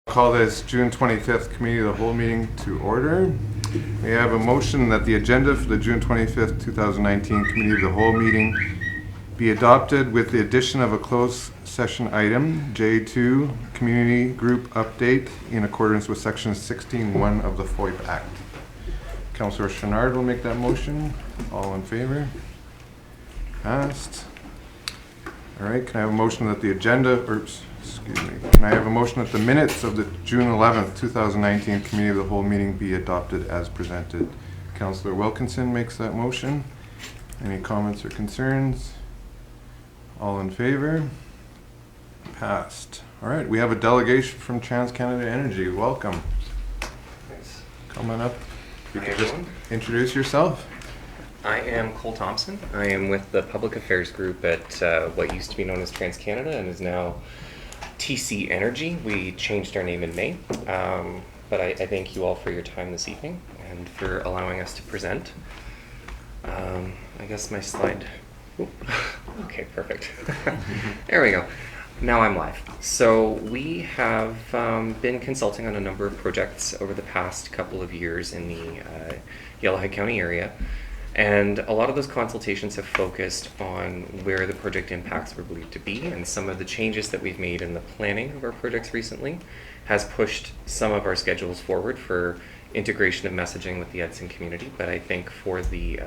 Call this June 25th Committee of the Whole meeting to order. We have a motion that the agenda for the June 25th, 2019 Committee of the Whole meeting be adopted with the addition of a closed session item, J2, Community Group Update, in accordance with Section 16.1 of the FOIP Act. Councillor Chenard will make that motion. All in favor? Passed. All right, can I have a motion that the agenda, can I have a motion that the minutes of the June 11th, 2019 Committee of the Whole meeting be adopted as presented? Councillor Wilkinson makes that motion. Any comments or concerns? All in favor? Passed. All right, we have a delegation from TransCanada Energy. Welcome. Thanks. Come on up. You can Hi, just everyone. introduce yourself. I am Cole Thompson. I am with the Public Affairs Group at what used to be known as TransCanada and is now TC Energy. We changed our name in May, but I thank you all for your time this evening and for allowing us to present. I guess my slide. Oop. Okay, perfect. There we go. Now I'm live. So we have been consulting on a number of projects over the past couple of years in the Yellowhead County area. And a lot of those consultations have focused on where the project impacts were believed to be, and some of the changes that we've made in the planning of our projects recently has pushed some of our schedules forward for integration of messaging with the Edson community. But I think for the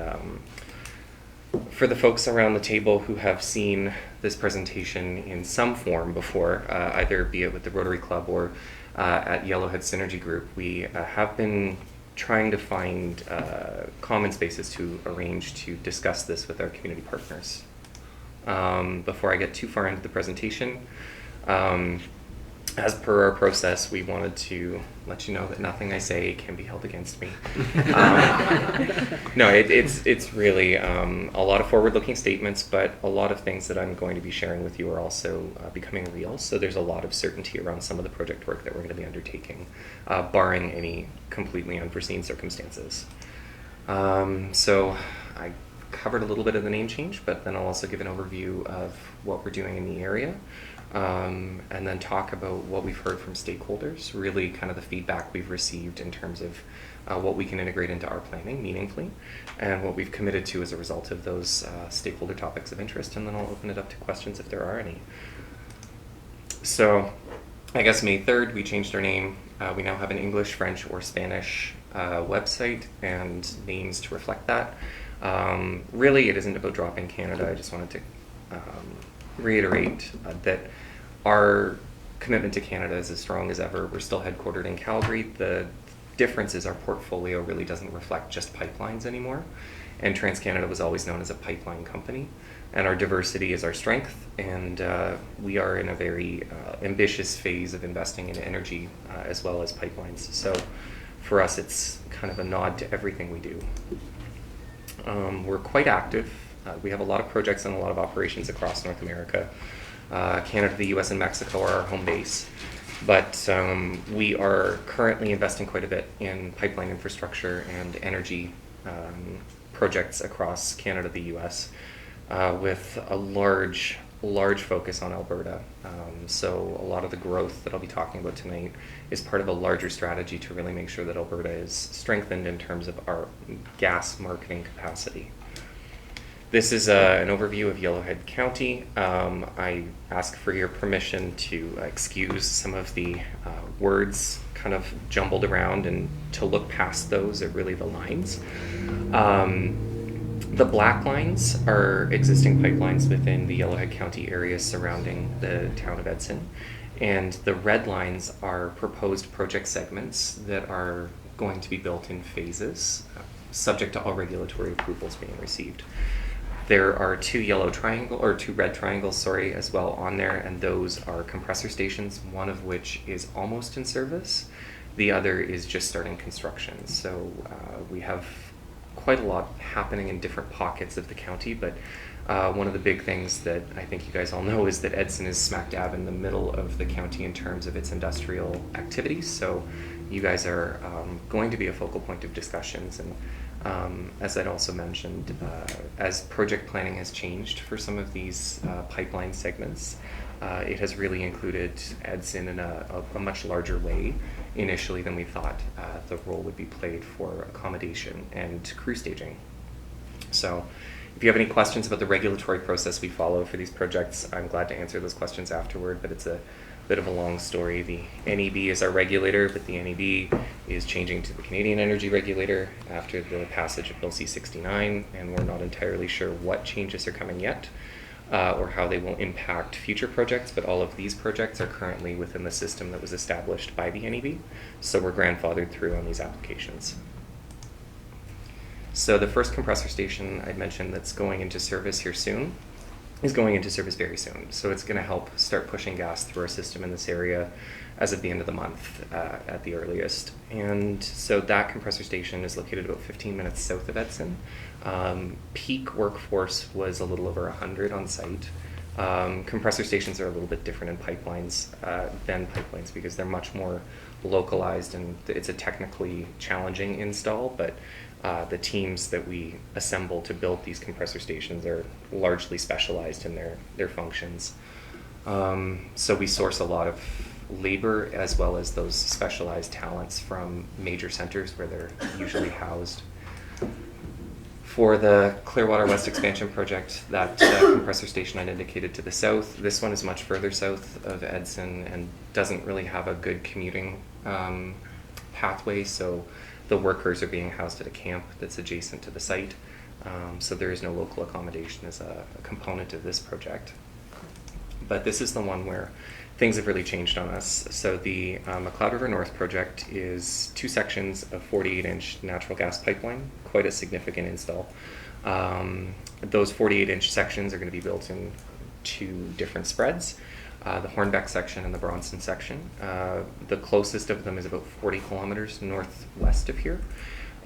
folks around the table who have seen this presentation in some form before, either be it with the Rotary Club or at Yellowhead Synergy Group, we have been trying to find common spaces to arrange to discuss this with our community partners. Before I get too far into the presentation, as per our process, we wanted to let you know that nothing I say can be held against me. No, it's really a lot of forward-looking statements, but a lot of things that I'm going to be sharing with you are also becoming real. So there's a lot of certainty around some of the project work that we're going to be undertaking, barring any completely unforeseen circumstances. So I covered a little bit of the name change, but then I'll also give an overview of what we're doing in the area. And then talk about what we've heard from stakeholders, really kind of the feedback we've received in terms of what we can integrate into our planning meaningfully, and what we've committed to as a result of those stakeholder topics of interest, and then I'll open it up to questions if there are any. So I guess May 3rd, we changed our name. We now have an English, French, or Spanish website and names to reflect that. Really, it isn't about dropping Canada. I just wanted to reiterate that our commitment to Canada is as strong as ever. We're still headquartered in Calgary. The difference is our portfolio really doesn't reflect just pipelines anymore, and TransCanada was always known as a pipeline company, and our diversity is our strength, and we are in a very ambitious phase of investing in energy as well as pipelines. So for us, it's kind of a nod to everything we do. We're quite active. We have a lot of projects and a lot of operations across North America. Canada, the US, and Mexico are our home base. But we are currently investing quite a bit in pipeline infrastructure and energy projects across Canada, the US, with a large focus on Alberta. So a lot of the growth that I'll be talking about tonight is part of a larger strategy to really make sure that Alberta is strengthened in terms of our gas marketing capacity. This is an overview of Yellowhead County. I ask for your permission to excuse some of the words kind of jumbled around and to look past those at really the lines. The black lines are existing pipelines within the Yellowhead County area surrounding the town of Edson, and the red lines are proposed project segments that are going to be built in phases, subject to all regulatory approvals being received. There are two red triangles, as well on there, and those are compressor stations, one of which is almost in service. The other is just starting construction. So we have quite a lot happening in different pockets of the county, but one of the big things that I think you guys all know is that Edson is smack dab in the middle of the county in terms of its industrial activities. So you guys are going to be a focal point of discussions, and as I'd also mentioned, as project planning has changed for some of these pipeline segments, it has really included Edson in a much larger way initially than we thought the role would be played for accommodation and crew staging. So if you have any questions about the regulatory process we follow for these projects, I'm glad to answer those questions afterward, but it's a bit of a long story. The NEB is our regulator, but the NEB is changing to the Canadian Energy Regulator after the passage of Bill C-69, and we're not entirely sure what changes are coming yet or how they will impact future projects, but all of these projects are currently within the system that was established by the NEB, so we're grandfathered through on these applications. So the first compressor station I mentioned that's going into service here soon is going into service very soon. So it's going to help start pushing gas through our system in this area as of the end of the month at the earliest. And so that compressor station is located about 15 minutes south of Edson. Peak workforce was a little over 100 on site. Compressor stations are a little bit different in pipelines than pipelines because they're much more localized, and it's a technically challenging install, but the teams that we assemble to build these compressor stations are largely specialized in their functions. So we source a lot of labor as well as those specialized talents from major centers where they're usually housed. For the Clearwater West Expansion Project, that compressor station I indicated to the south, this one is much further south of Edson and doesn't really have a good commuting pathway, so the workers are being housed at a camp that's adjacent to the site, so there is no local accommodation as a component of this project. But this is the one where things have really changed on us. So the McLeod River North project is 2 sections of 48-inch natural gas pipeline, quite a significant install. Those 48-inch sections are going to be built in 2 different spreads, the Hornbeck section and the Bronson section. The closest of them is about 40 kilometers northwest of here.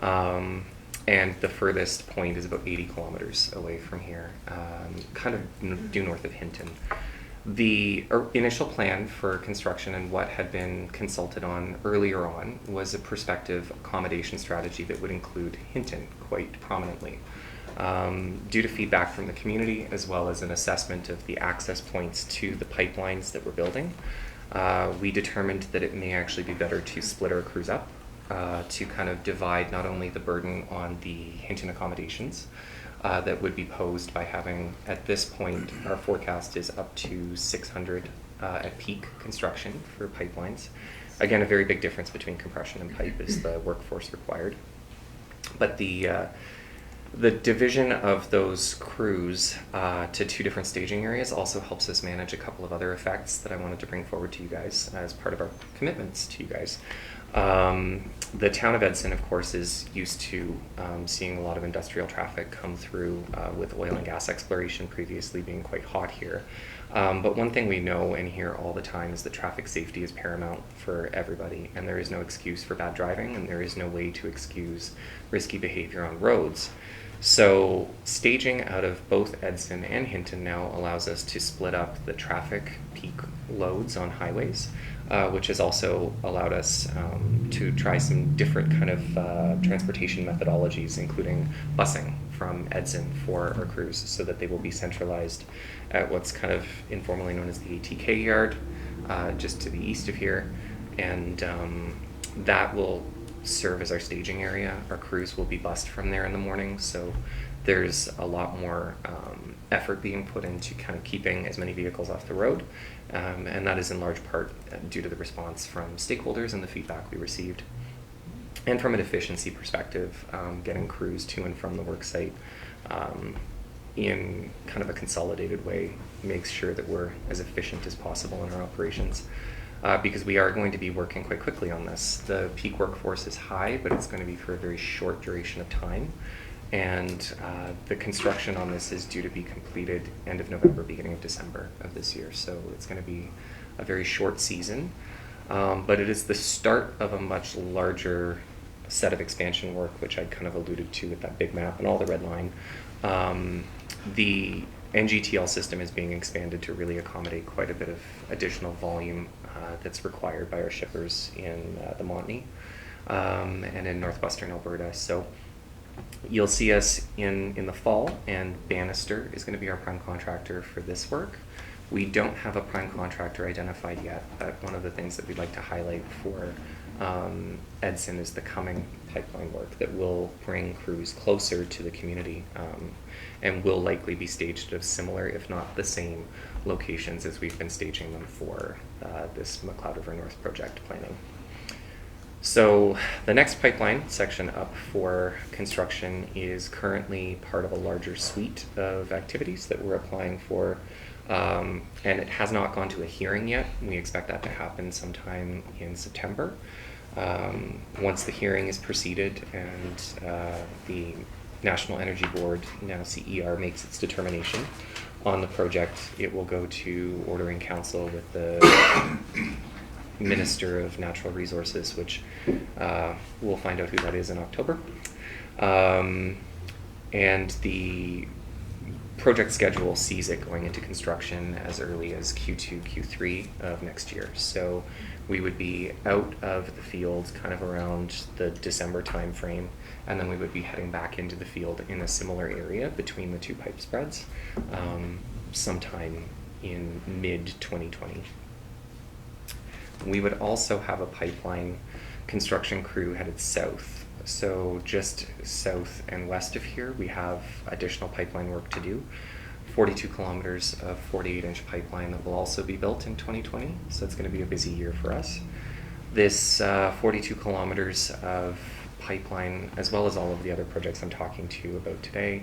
And the furthest point is about 80 kilometers away from here, kind of due north of Hinton. The initial plan for construction and what had been consulted on earlier on was a prospective accommodation strategy that would include Hinton quite prominently. Due to feedback from the community as well as an assessment of the access points to the pipelines that we're building, we determined that it may actually be better to split our crews up to kind of divide not only the burden on the Hinton accommodations that would be posed by having, at this point, our forecast is up to 600 at peak construction for pipelines. Again, a very big difference between compression and pipe is the workforce required. But the division of those crews to 2 different staging areas also helps us manage a couple of other effects that I wanted to bring forward to you guys as part of our commitments to you guys. The town of Edson, of course, is used to seeing a lot of industrial traffic come through with oil and gas exploration previously being quite hot here. But one thing we know and hear all the time is that traffic safety is paramount for everybody, and there is no excuse for bad driving, and there is no way to excuse risky behavior on roads. So staging out of both Edson and Hinton now allows us to split up the traffic peak loads on highways, which has also allowed us to try some different kind of transportation methodologies, including busing from Edson for our crews so that they will be centralized at what's kind of informally known as the ATK yard, just to the east of here, and that will serve as our staging area. Our crews will be bused from there in the morning, so there's a lot more effort being put into kind of keeping as many vehicles off the road, and that is in large part due to the response from stakeholders and the feedback we received. And from an efficiency perspective, getting crews to and from the work site in kind of a consolidated way makes sure that we're as efficient as possible in our operations. Because we are going to be working quite quickly on this. The peak workforce is high, but it's going to be for a very short duration of time. And the construction on this is due to be completed end of November, beginning of December of this year. So it's going to be a very short season. But it is the start of a much larger set of expansion work, which I kind of alluded to with that big map and all the red line. The NGTL system is being expanded to really accommodate quite a bit of additional volume that's required by our shippers in the Montney and in northwestern Alberta. So you'll see us in the fall, and Bannister is going to be our prime contractor for this work. We don't have a prime contractor identified yet, but one of the things that we'd like to highlight for Edson is the coming pipeline work that will bring crews closer to the community, and will likely be staged at similar, if not the same, locations as we've been staging them for this McLeod River North project planning. So the next pipeline section up for construction is currently part of a larger suite of activities that we're applying for, and it has not gone to a hearing yet. We expect that to happen sometime in September. Once the hearing is proceeded and the National Energy Board, now CER, makes its determination on the project, it will go to ordering council with the Minister of Natural Resources, which we'll find out who that is in October. And the project schedule sees it going into construction as early as Q2, Q3 of next year. So we would be out of the field kind of around the December timeframe, and then we would be heading back into the field in a similar area between the two pipe spreads sometime in mid-2020. We would also have a pipeline construction crew headed south. So just south and west of here, we have additional pipeline work to do. 42 kilometers of 48-inch pipeline that will also be built in 2020. So it's going to be a busy year for us. This 42 kilometers of pipeline, as well as all of the other projects I'm talking to you about today,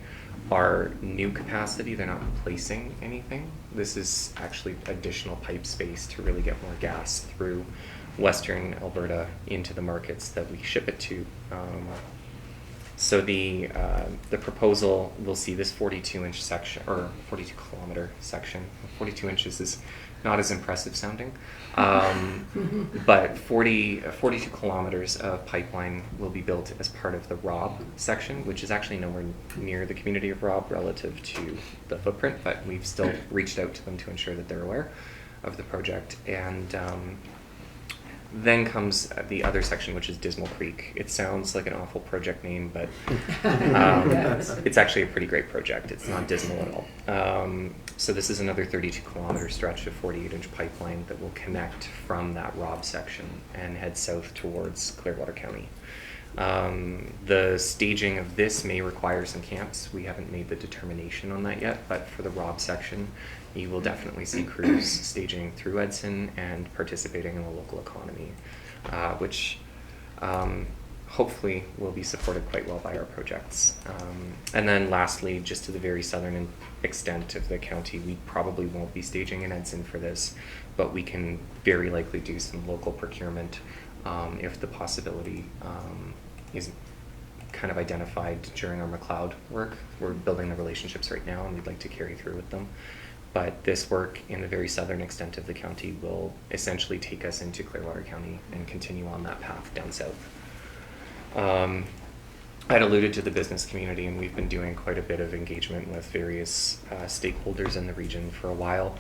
are new capacity. They're not replacing anything. This is actually additional pipe space to really get more gas through Western Alberta into the markets that we ship it to. So the proposal will see this 42-inch section, or 42 kilometer section. 42 inches is not as impressive sounding, but 42 kilometers of pipeline will be built as part of the Rob section, which is actually nowhere near the community of Rob relative to the footprint, but we've still reached out to them to ensure that they're aware of the project. And then comes the other section, which is Dismal Creek. It sounds like an awful project name, but it's actually a pretty great project. It's not dismal at all. So this is another 32 kilometer stretch of 48-inch pipeline that will connect from that Rob section and head south towards Clearwater County. The staging of this may require some camps. We haven't made the determination on that yet, but for the Rob section, you will definitely see crews staging through Edson and participating in the local economy, which hopefully will be supported quite well by our projects. And then lastly, just to the very southern extent of the county, we probably won't be staging in Edson for this, but we can very likely do some local procurement if the possibility is kind of identified during our McLeod work. We're building the relationships right now and we'd like to carry through with them. But this work in the very southern extent of the county will essentially take us into Clearwater County and continue on that path down south. I'd alluded to the business community, and we've been doing quite a bit of engagement with various stakeholders in the region for a while.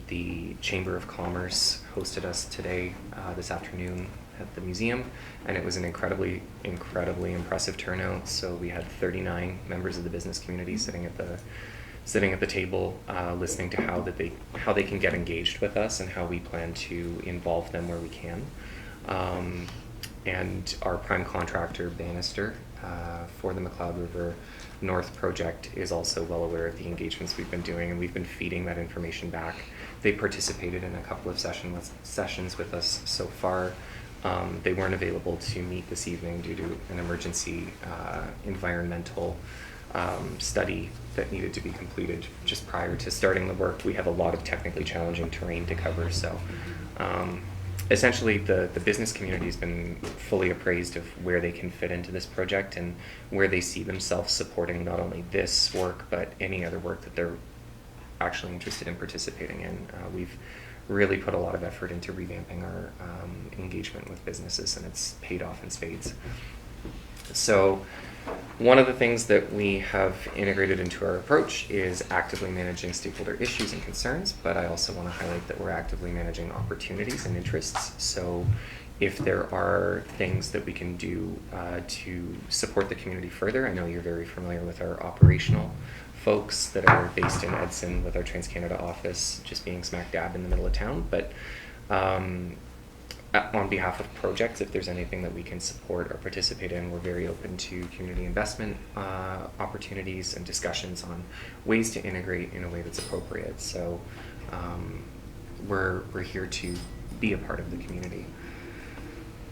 The Chamber of Commerce hosted us today, this afternoon at the museum, and it was an incredibly impressive turnout. So we had 39 members of the business community sitting at the table, listening to how they can get engaged with us and how we plan to involve them where we can. And our prime contractor, Bannister, for the McLeod River North project, is also well aware of the engagements we've been doing, and we've been feeding that information back. They participated in a couple of sessions with us so far. They weren't available to meet this evening due to an emergency environmental study that needed to be completed just prior to starting the work. We have a lot of technically challenging terrain to cover, so essentially the business community has been fully appraised of where they can fit into this project and where they see themselves supporting not only this work but any other work that they're actually interested in participating in. We've really put a lot of effort into revamping our engagement with businesses, and it's paid off in spades. So one of the things that we have integrated into our approach is actively managing stakeholder issues and concerns, but I also want to highlight that we're actively managing opportunities and interests. So if there are things that we can do to support the community further, I know you're very familiar with our operational folks that are based in Edson, with our TransCanada office just being smack dab in the middle of town. But on behalf of projects, if there's anything that we can support or participate in, we're very open to community investment opportunities and discussions on ways to integrate in a way that's appropriate. So we're here to be a part of the community.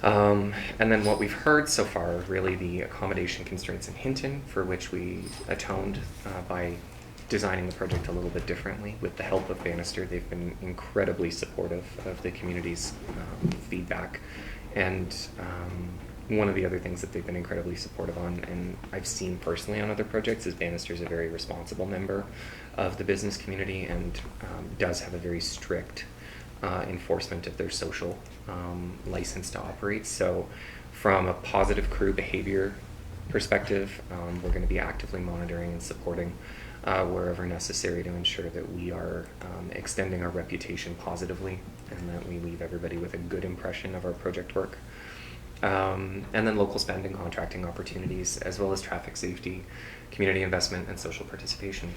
And then what we've heard so far, really the accommodation constraints in Hinton, for which we atoned by designing the project a little bit differently. With the help of Bannister, they've been incredibly supportive of the community's feedback. And one of the other things that they've been incredibly supportive on, and I've seen personally on other projects, is Bannister's a very responsible member of the business community and does have a very strict enforcement of their social license to operate. So from a positive crew behavior perspective, we're going to be actively monitoring and supporting wherever necessary to ensure that we are extending our reputation positively and that we leave everybody with a good impression of our project work. And then local spend and contracting opportunities, as well as traffic safety, community investment, and social participation.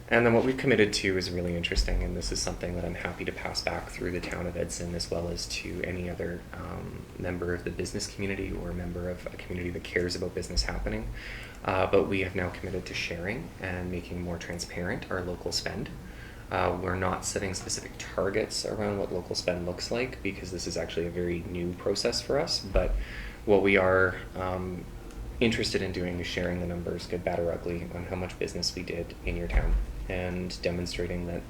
And then what we've committed to is really interesting, and this is something that I'm happy to pass back through the town of Edson, as well as to any other member of the business community or member of a community that cares about business happening. But we have now committed to sharing and making more transparent our local spend. We're not setting specific targets around what local spend looks like, because this is actually a very new process for us. But what we are interested in doing is sharing the numbers, good, bad, or ugly, on how much business we did in your town, and demonstrating that,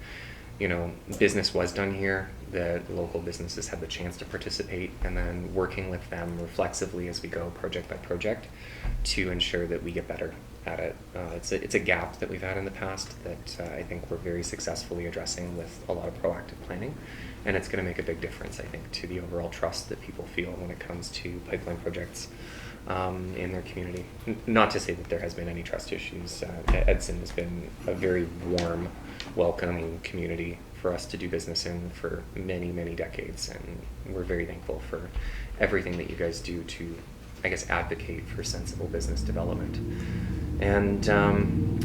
you know, business was done here, that local businesses had the chance to participate, and then working with them reflexively as we go project by project to ensure that we get better at it. It's a gap that we've had in the past that I think we're very successfully addressing with a lot of proactive planning, and it's going to make a big difference, I think, to the overall trust that people feel when it comes to pipeline projects in their community. Not to say that there has been any trust issues. Edson has been a very warm, welcoming community for us to do business in for many, many decades, and we're very thankful for everything that you guys do to, I guess, advocate for sensible business development. And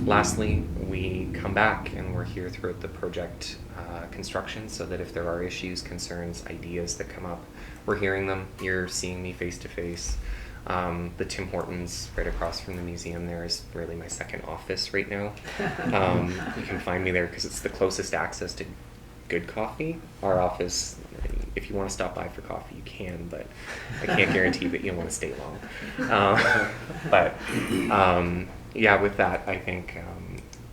lastly, we come back and we're here throughout the project construction, so that if there are issues, concerns, ideas that come up, we're hearing them. You're seeing me face to face. The Tim Hortons right across from the museum there is really my second office right now. You can find me there because it's the closest access to good coffee. Our office, if you want to stop by for coffee, you can, but I can't guarantee that you'll want to stay long. Yeah, with that, I think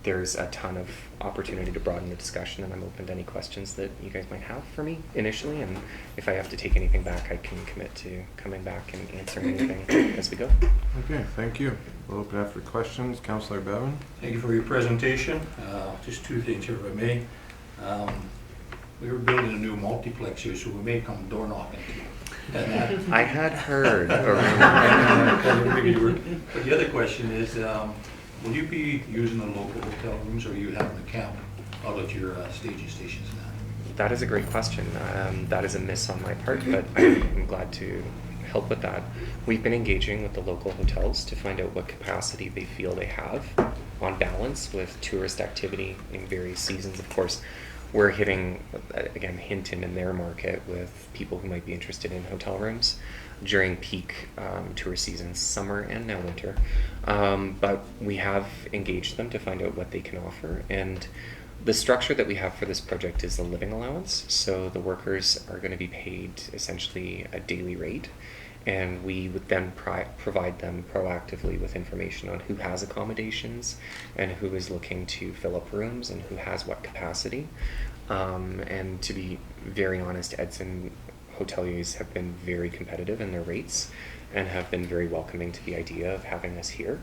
there's a ton of opportunity to broaden the discussion, and I'm open to any questions that you guys might have for me initially, and if I have to take anything back, I can commit to coming back and answering anything as we go. Okay, thank you. We'll open up for questions. Councillor Bevan. Thank you for your presentation. Just two things here, if I may. We were building a new multiplex here, so we may come door knocking. I had heard. But the other question is, will you be using the local hotel rooms, or are you having to camp out at your staging stations now? That is a great question. That is a miss on my part, but I'm glad to help with that. We've been engaging with the local hotels to find out what capacity they feel they have on balance with tourist activity in various seasons. Of course, we're hitting, again, Hinton in their market with people who might be interested in hotel rooms during peak tourist seasons, summer and now winter. But we have engaged them to find out what they can offer. And the structure that we have for this project is a living allowance. So the workers are going to be paid essentially a daily rate. And we would then provide them proactively with information on who has accommodations and who is looking to fill up rooms and who has what capacity. And to be very honest, Edson hoteliers have been very competitive in their rates and have been very welcoming to the idea of having us here.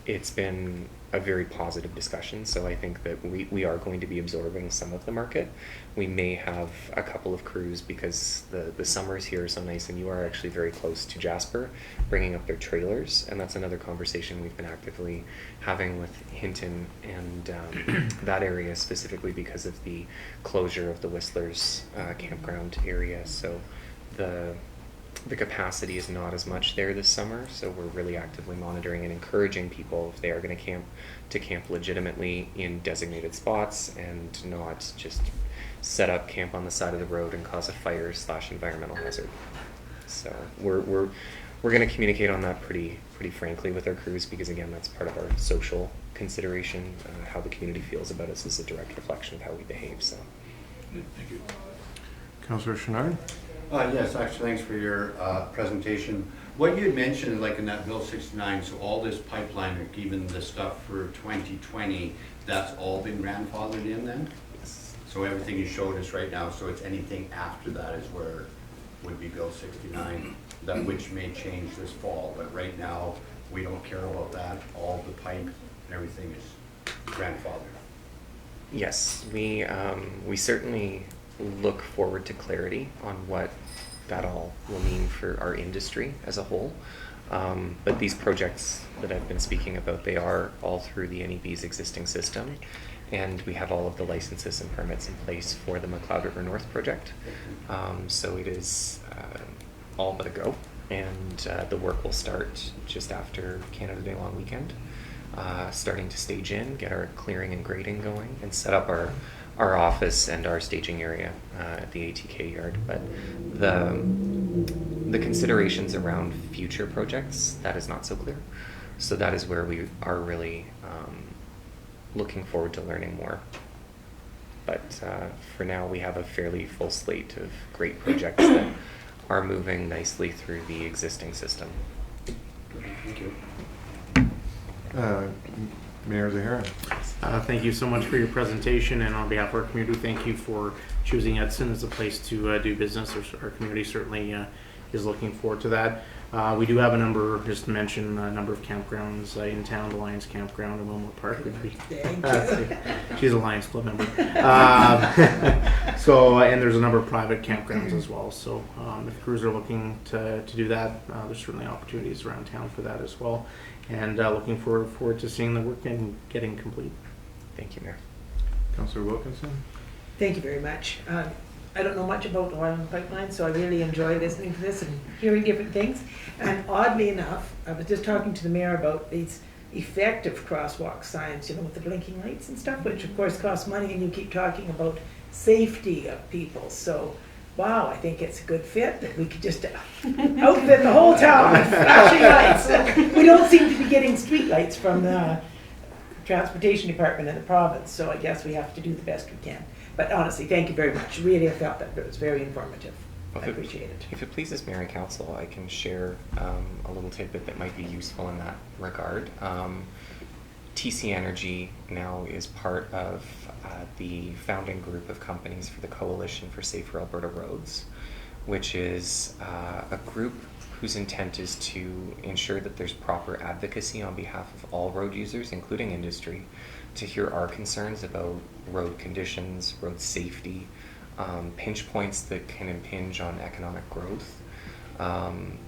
It's been a very positive discussion, so I think that we are going to be absorbing some of the market. We may have a couple of crews because the summers here are so nice, and you are actually very close to Jasper, bringing up their trailers, and that's another conversation we've been actively having with Hinton and that area specifically because of the closure of the Whistler's campground area. So the the capacity is not as much there this summer, so we're really actively monitoring and encouraging people if they are going to camp legitimately in designated spots and not just set up camp on the side of the road and cause a fire / environmental hazard. So we're going to communicate on that pretty frankly with our crews, because again, that's part of our social consideration. How the community feels about us is a direct reflection of how we behave. So. Thank you. Councillor Chenard? Yes, actually, thanks for your presentation. What you had mentioned, like in that Bill 69, so all this pipeline, like even the stuff for 2020, that's all been grandfathered in then? Yes. So everything you showed us right now, so it's anything after that is where would be Bill 69, that which may change this fall, but right now, we don't care about that. All the pipe and everything is grandfathered. Yes, we certainly look forward to clarity on what that all will mean for our industry as a whole. But these projects that I've been speaking about, they are all through the NEB's existing system, and we have all of the licenses and permits in place for the McLeod River North project. So it is all but a go, and the work will start just after Canada Day long weekend. Starting to stage in, get our clearing and grading going, and set up our office and our staging area at the ATK yard. But the considerations around future projects, that is not so clear. So that is where we are really looking forward to learning more. But for now, we have a fairly full slate of great projects that are moving nicely through the existing system. Thank you. Mayor Zahara? Thank you so much for your presentation, and on behalf of our community, thank you for choosing Edson as a place to do business. Our community certainly is looking forward to that. We do have a number, just to mention, a number of campgrounds in town, the Lions Campground in Wilmore Park. She's a Lions Club member. And there's a number of private campgrounds as well. So if crews are looking to do that, there's certainly opportunities around town for that as well. And looking forward to seeing the work and getting complete. Thank you, Mayor. Councillor Wilkinson? Thank you very much. I don't know much about oil and pipeline, so I really enjoy listening to this and hearing different things. And oddly enough, I was just talking to the mayor about these effective crosswalk signs, with the blinking lights and stuff, which of course costs money, and you keep talking about safety of people. So, wow, I think it's a good fit that we could just outfit the whole town with flashing lights. We don't seem to be getting street lights from the transportation department in the province, so I guess we have to do the best we can. But honestly, thank you very much. Really, I felt that it was very informative. I appreciate it. If it pleases Mayor and Council, I can share a little tidbit that might be useful in that regard. TC Energy now is part of the founding group of companies for the Coalition for Safer Alberta Roads, which is a group whose intent is to ensure that there's proper advocacy on behalf of all road users, including industry, to hear our concerns about road conditions, road safety, pinch points that can impinge on economic growth,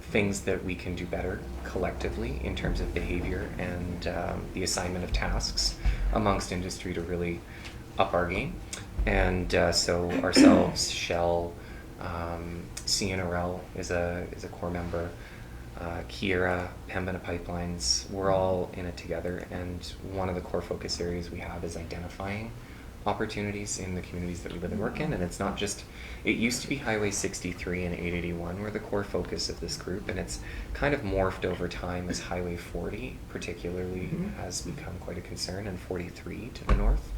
things that we can do better collectively in terms of behavior and the assignment of tasks amongst industry to really up our game. And so ourselves, Shell, CNRL is a core member, Keyera, Pembina Pipelines, we're all in it together, and one of the core focus areas we have is identifying opportunities in the communities that we live and work in. And it's not just, it used to be Highway 63 and 881 were the core focus of this group, and it's kind of morphed over time as Highway 40 particularly has become quite a concern, and 43 to the north.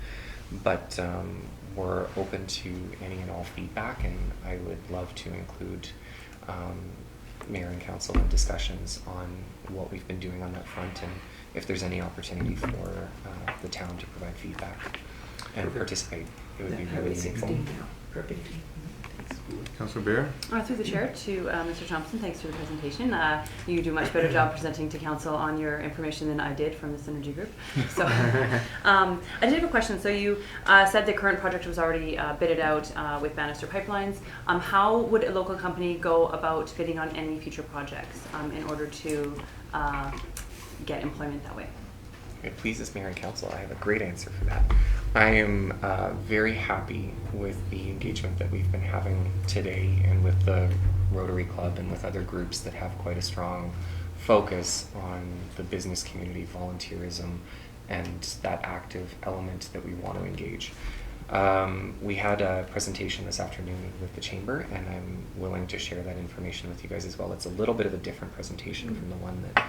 But we're open to any and all feedback, and I would love to include Mayor and Council in discussions on what we've been doing on that front, and if there's any opportunity for the town to provide feedback and participate, it would be really meaningful. Perfect. Councillor Bear? Through the chair to Mr. Thompson, thanks for the presentation. You do a much better job presenting to council on your information than I did from the Synergy Group. So I did have a question. So you said the current project was already bidded out with Bannister Pipelines. How would a local company go about bidding on any future projects in order to get employment that way? It pleases Mayor and Council. I have a great answer for that. I am very happy with the engagement that we've been having today and with the Rotary Club and with other groups that have quite a strong focus on the business community, volunteerism, and that active element that we want to engage. We had a presentation this afternoon with the Chamber, and I'm willing to share that information with you guys as well. It's a little bit of a different presentation from the one that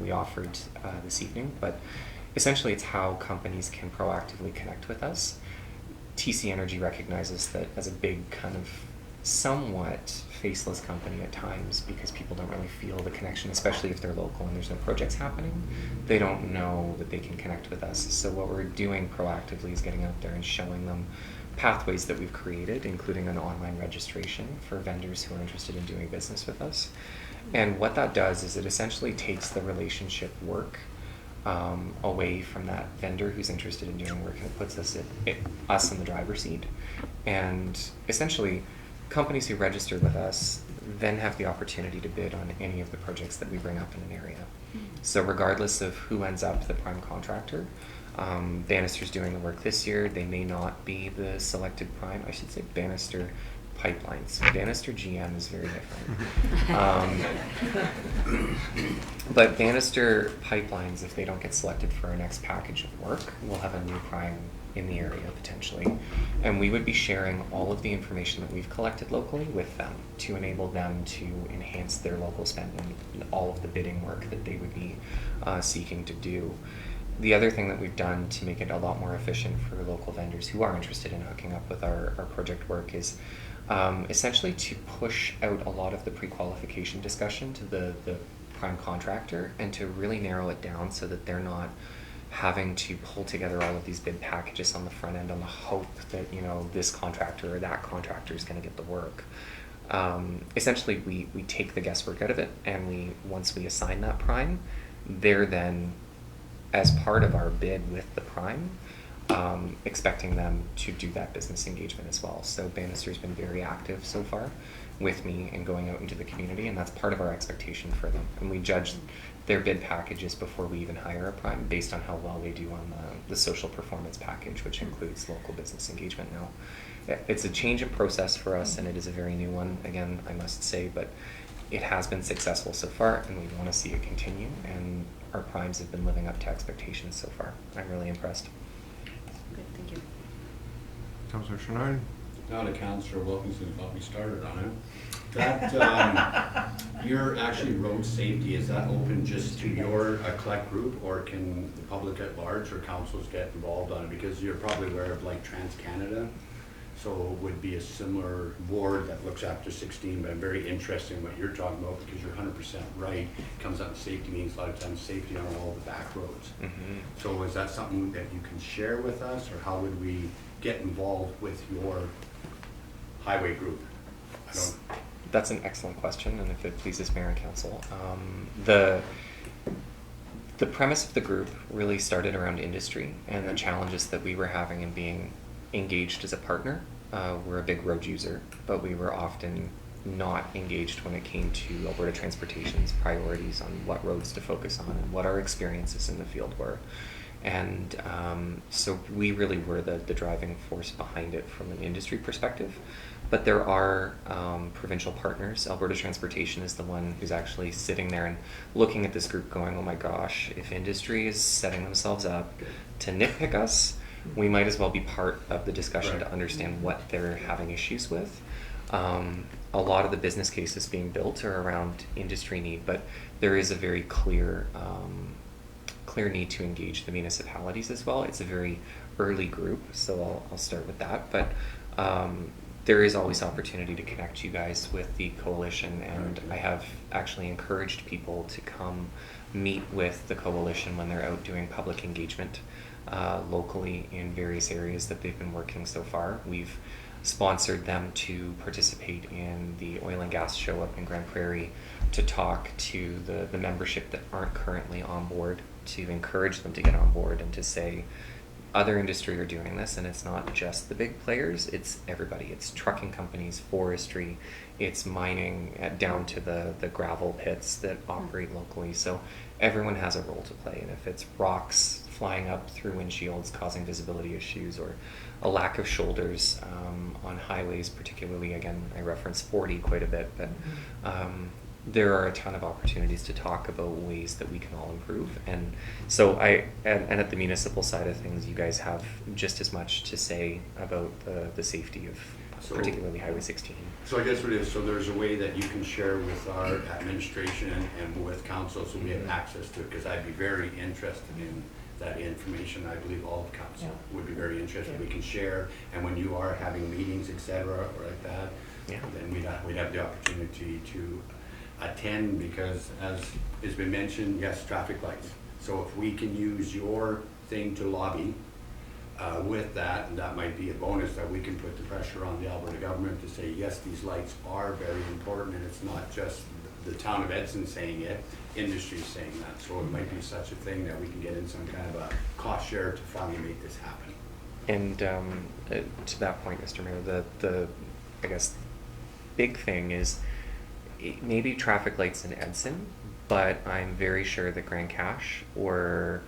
we offered this evening, but essentially it's how companies can proactively connect with us. TC Energy recognizes that as a big kind of somewhat faceless company at times, because people don't really feel the connection, especially if they're local and there's no projects happening. They don't know that they can connect with us. So what we're doing proactively is getting out there and showing them pathways that we've created, including an online registration for vendors who are interested in doing business with us. And what that does is it essentially takes the relationship work away from that vendor who's interested in doing work, and it puts us in the driver's seat. And essentially, companies who register with us then have the opportunity to bid on any of the projects that we bring up in an area. So regardless of who ends up the prime contractor, Bannister's doing the work this year. They may not be the selected prime. I should say Bannister Pipelines. Bannister GM is very different. But Bannister Pipelines, if they don't get selected for our next package of work, will have a new prime in the area potentially. And we would be sharing all of the information that we've collected locally with them to enable them to enhance their local spending and all of the bidding work that they would be seeking to do. The other thing that we've done to make it a lot more efficient for local vendors who are interested in hooking up with our project work is essentially to push out a lot of the pre-qualification discussion to the prime contractor and to really narrow it down so that they're not having to pull together all of these bid packages on the front end on the hope that, you know, this contractor or that contractor is going to get the work. Essentially, we take the guesswork out of it, and once we assign that prime, they're then, as part of our bid with the prime, expecting them to do that business engagement as well. So Bannister's been very active so far with me and going out into the community, and that's part of our expectation for them. And we judge their bid packages before we even hire a prime based on how well they do on the social performance package, which includes local business engagement now. It's a change in process for us, and it is a very new one, again, I must say, but it has been successful so far, and we want to see it continue, and our primes have been living up to expectations so far. I'm really impressed. Good, thank you. Councillor Chenard? Now to Councillor Wilkinson got me started on it. That, your actually road safety, is that open just to your collect group, or can the public at large or councils get involved on it? Because you're probably aware of like Trans-Canada, so it would be a similar board that looks after 16, but I'm very interested in what you're talking about, because you're 100% right. It comes out in safety means a lot of times safety on all the back roads. Mm-hmm. So is that something that you can share with us, or how would we get involved with your highway group? That's an excellent question, and if it pleases Mayor and Council. The premise of the group really started around industry and the challenges that we were having in being engaged as a partner. We're a big road user, but we were often not engaged when it came to Alberta Transportation's priorities on what roads to focus on and what our experiences in the field were. And so we really were the driving force behind it from an industry perspective. But there are provincial partners. Alberta Transportation is the one who's actually sitting there and looking at this group going, oh my gosh, if industry is setting themselves up to nitpick us, we might as well be part of the discussion to understand what they're having issues with. A lot of the business cases being built are around industry need, but there is a very clear need to engage the municipalities as well. It's a very early group, so I'll start with that. But there is always opportunity to connect you guys with the coalition, and I have actually encouraged people to come meet with the coalition when they're out doing public engagement locally in various areas that they've been working so far. We've sponsored them to participate in the oil and gas show up in Grand Prairie, to talk to the membership that aren't currently on board, to encourage them to get on board and to say, other industry are doing this, and it's not just the big players, it's everybody. It's trucking companies, forestry, it's mining, down to the gravel pits that operate locally. So everyone has a role to play, and if it's rocks flying up through windshields, causing visibility issues, or a lack of shoulders on highways, particularly. Again, I reference 40 quite a bit, but there are a ton of opportunities to talk about ways that we can all improve. And so and at the municipal side of things, you guys have just as much to say about the safety of particularly Highway 16. So I guess what it is, so there's a way that you can share with our administration and with council, so we have access to it, because I'd be very interested in that information. I believe all of council would be very interested. We can share, and when you are having meetings, et cetera, or like that, then we'd have the opportunity to attend, because as has been mentioned, yes, traffic lights. So if we can use your thing to lobby with that, and that might be a bonus, that we can put the pressure on the Alberta government to say, yes, these lights are very important, and it's not just the town of Edson saying it, industry saying that. So it might be such a thing that we can get in some kind of a cost share to finally make this happen. And to that point, Mr. Mayor, the I guess big thing is maybe traffic lights in Edson, but I'm very sure that Grand Cache or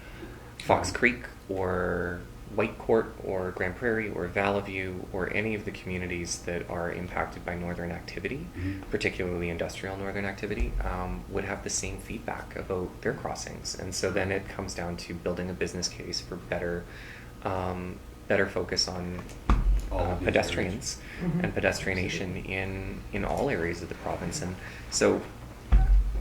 Fox Creek or Whitecourt or Grand Prairie or Valleyview or any of the communities that are impacted by northern activity, particularly industrial northern activity, would have the same feedback about their crossings. And so then it comes down to building a business case for better focus on pedestrians and pedestrianation in all areas of the province. And so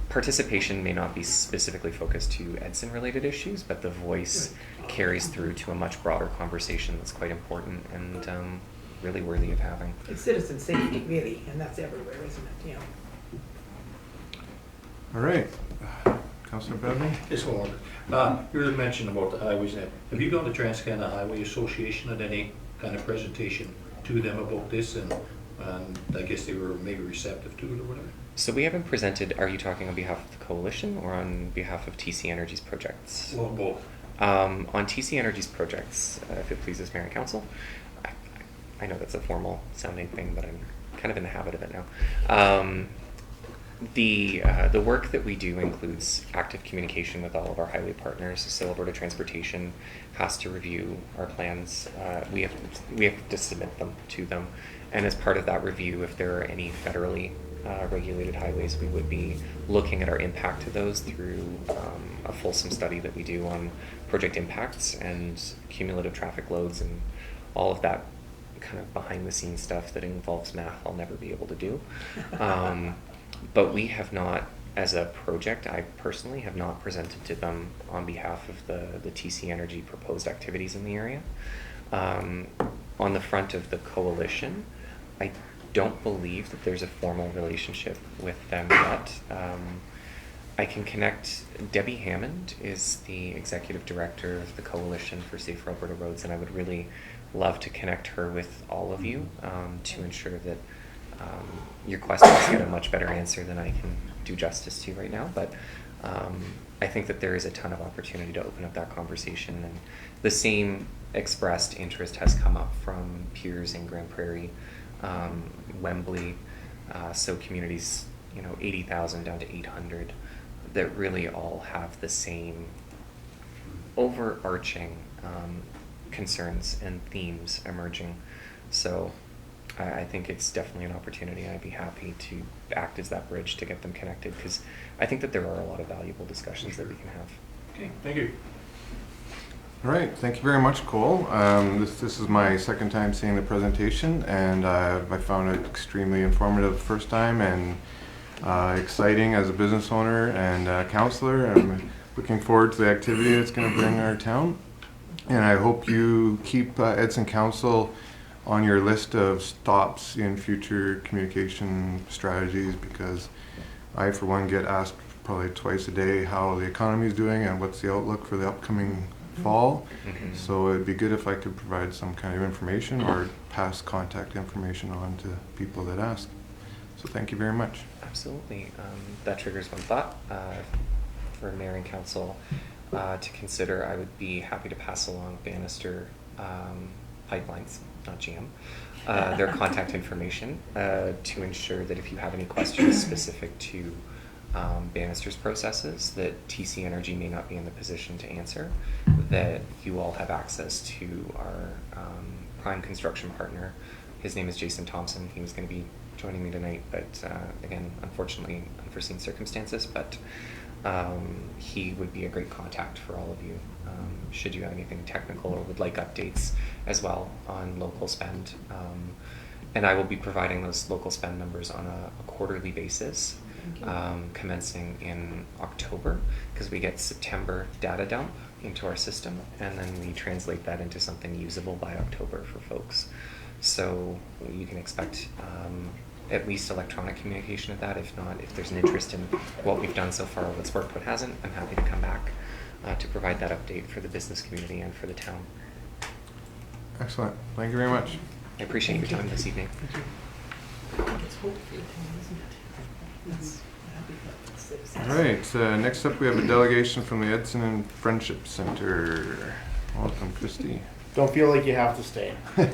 participation may not be specifically focused to Edson related issues, but the voice carries through to a much broader conversation that's quite important and really worthy of having. It's citizen safety, really, and that's everywhere, isn't it? Yeah. All right. Councillor Bradley? It's all you really mentioned about the highways now. Have you gone to Trans-Canada Highway Association at any kind of presentation to them about this, and I guess they were maybe receptive to it or whatever? So we haven't presented. Are you talking on behalf of the coalition or on behalf of TC Energy's projects? Well, both. On TC Energy's projects, if it pleases Mayor and Council, I know that's a formal sounding thing, but I'm kind of in the habit of it now. The work that we do includes active communication with all of our highway partners. So Alberta Transportation has to review our plans. We have to submit them to them, and as part of that review, if there are any federally regulated highways, we would be looking at our impact to those through a fulsome study that we do on project impacts and cumulative traffic loads and all of that kind of behind the scenes stuff that involves math I'll never be able to do. But we have not, as a project, I personally have not presented to them on behalf of the TC Energy proposed activities in the area. On the front of the coalition, I don't believe that there's a formal relationship with them yet. I can connect. Debbie Hammond is the executive director of the Coalition for Safer Alberta Roads, and I would really love to connect her with all of you to ensure that your questions get a much better answer than I can do justice to right now. But I think that there is a ton of opportunity to open up that conversation, and the same expressed interest has come up from peers in Grand Prairie, Wembley, so communities, 80,000 down to 800, that really all have the same overarching concerns and themes emerging. So I think it's definitely an opportunity. I'd be happy to act as that bridge to get them connected, because I think that there are a lot of valuable discussions that we can have. Okay, thank you. All right, thank you very much, Cole. This is my second time seeing the presentation, and I found it extremely informative the first time, and exciting as a business owner and counselor. I'm looking forward to the activity it's going to bring our town, and I hope you keep Edson Council on your list of stops in future communication strategies, because I, for one, get asked probably twice a day how the economy is doing and what's the outlook for the upcoming fall. So it'd be good if I could provide some kind of information or pass contact information on to people that ask. So thank you very much. Absolutely. That triggers one thought for Mayor and Council to consider. I would be happy to pass along Bannister Pipelines, not GM, their contact information to ensure that if you have any questions specific to Bannister's processes that TC Energy may not be in the position to answer, that you all have access to our prime construction partner. His name is Jason Thompson. He was going to be joining me tonight, but again, unfortunately, unforeseen circumstances, but he would be a great contact for all of you should you have anything technical or would like updates as well on local spend. And I will be providing those local spend numbers on a quarterly basis, commencing in October, because we get September data dump into our system, and then we translate that into something usable by October for folks. So you can expect at least electronic communication of that. If not, if there's an interest in what we've done so far, what's worked, what hasn't, I'm happy to come back to provide that update for the business community and for the town. Excellent. Thank you very much. I appreciate your time this evening. All right, next up we have a delegation from the Edson and Friendship Center. Welcome, Christy. Don't feel like you have to stay. You're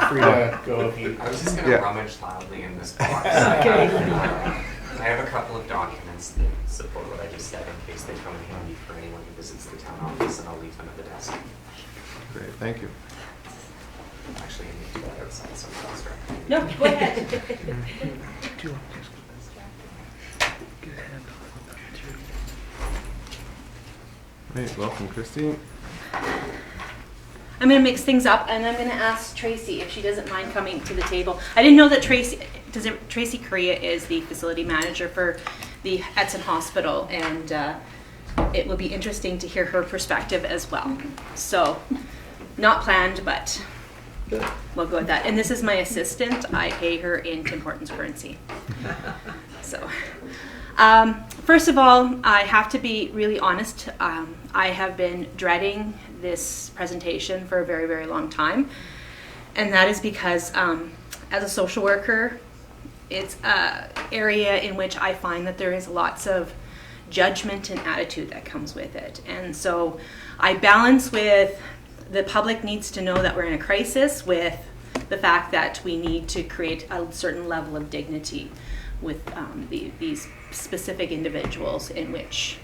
free to go if you. I was just going to rummage loudly in this box. I have a couple of documents that support what I just said in case they come in handy for anyone who visits the town office, and I'll leave them at the desk. Great, thank you. Actually, I need to go outside some faster. No, go ahead. Great, welcome, Christy. I'm going to mix things up, and I'm going to ask Tracy if she doesn't mind coming to the table. I didn't know that Tracy Correa is the facility manager for the Edson Hospital, and it will be interesting to hear her perspective as well. So, not planned, but we'll go with that. And this is my assistant. I pay her in Tim Hortons currency. So, first of all, I have to be really honest. I have been dreading this presentation for a very, very long time. And that is because as a social worker, it's an area in which I find that there is lots of judgment and attitude that comes with it. And so I balance with the public needs to know that we're in a crisis with the fact that we need to create a certain level of dignity with these specific individuals in which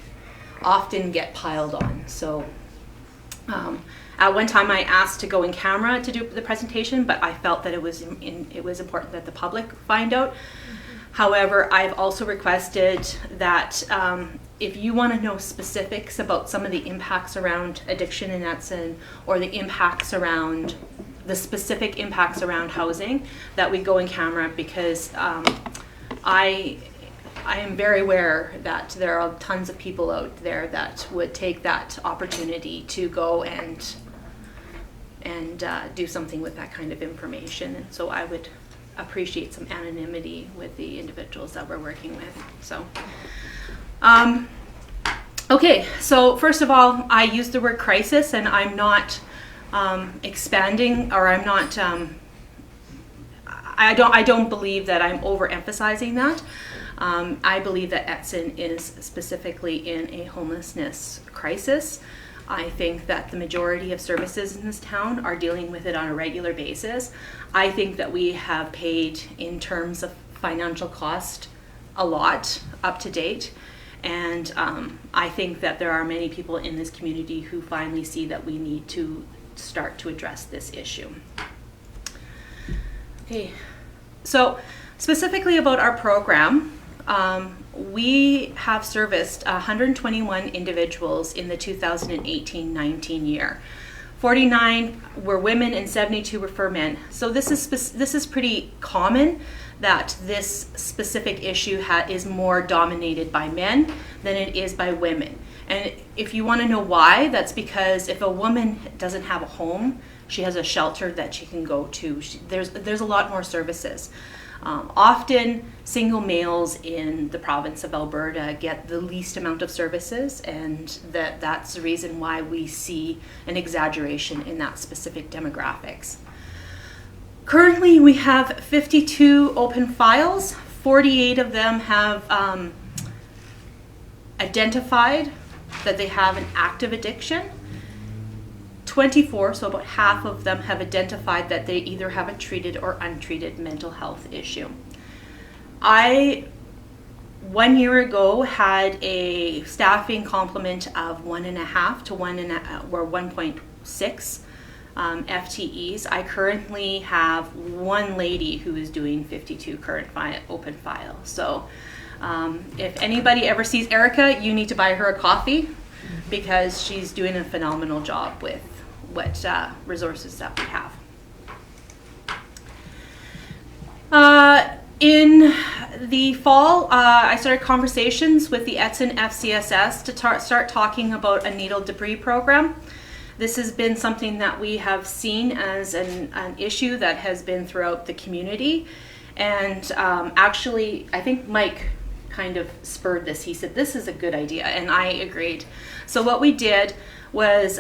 often get piled on. So at one time I asked to go in camera to do the presentation, but I felt that it was important that the public find out. However, I've also requested that if you want to know specifics about some of the impacts around addiction in Edson, or the specific impacts around housing, that we go in camera, because I am very aware that there are tons of people out there that would take that opportunity to go and do something with that kind of information. And so I would appreciate some anonymity with the individuals that we're working with. So, okay, so first of all, I use the word crisis, and I'm not expanding, or I'm not, I don't believe that I'm overemphasizing that. I believe that Edson is specifically in a homelessness crisis. I think that the majority of services in this town are dealing with it on a regular basis. I think that we have paid, in terms of financial cost, a lot up to date. And I think that there are many people in this community who finally see that we need to start to address this issue. Okay, so specifically about our program, we have serviced 121 individuals in the 2018-19 year. 49 were women and 72 were for men. So this is pretty common that this specific issue is more dominated by men than it is by women. And if you want to know why, that's because if a woman doesn't have a home, she has a shelter that she can go to. There's a lot more services. Often single males in the province of Alberta get the least amount of services, and that's the reason why we see an exaggeration in that specific demographics. Currently we have 52 open files. 48 of them have identified that they have an active addiction. 24, so about half of them, have identified that they either have a treated or untreated mental health issue. I 1 year ago had a staffing complement of 1.5 to 1.6 FTEs. I currently have one lady who is doing 52 current open file. So if anybody ever sees Erica, you need to buy her a coffee because she's doing a phenomenal job with what resources that we have. In the fall, I started conversations with the Edson FCSS to start talking about a needle debris program. This has been something that we have seen as an issue that has been throughout the community. And actually, I think Mike kind of spurred this. He said, this is a good idea, and I agreed. So what we did was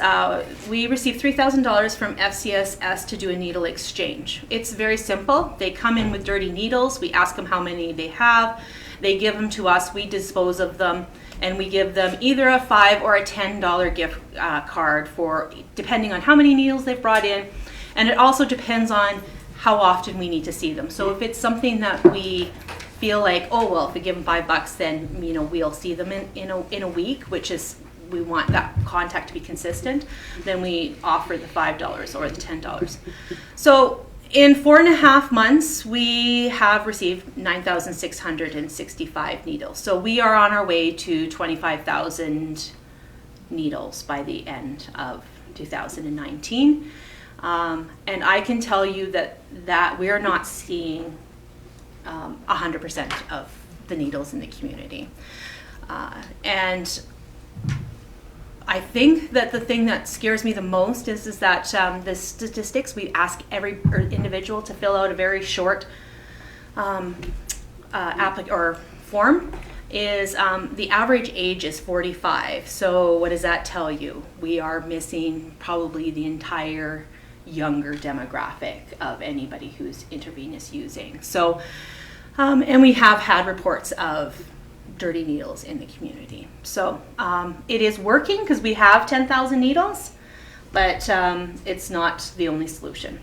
we received $3,000 from FCSS to do a needle exchange. It's very simple. They come in with dirty needles. We ask them how many they have. They give them to us. We dispose of them, and we give them either a $5 or a $10 gift card for depending on how many needles they've brought in, and it also depends on how often we need to see them. So if it's something that we feel like, oh well, if we give them $5, then we'll see them in a week, which is, we want that contact to be consistent, then we offer the $5 or the $10. So in 4.5 months, we have received 9,665 needles. So we are on our way to 25,000 needles by the end of 2019. And I can tell you that we are not seeing 100% of the needles in the community. And I think that the thing that scares me the most is that the statistics, we ask every individual to fill out a very short form, is the average age is 45. So what does that tell you? We are missing probably the entire younger demographic of anybody who's intravenous using. So, and we have had reports of dirty needles in the community. So it is working because we have 10,000 needles, but it's not the only solution.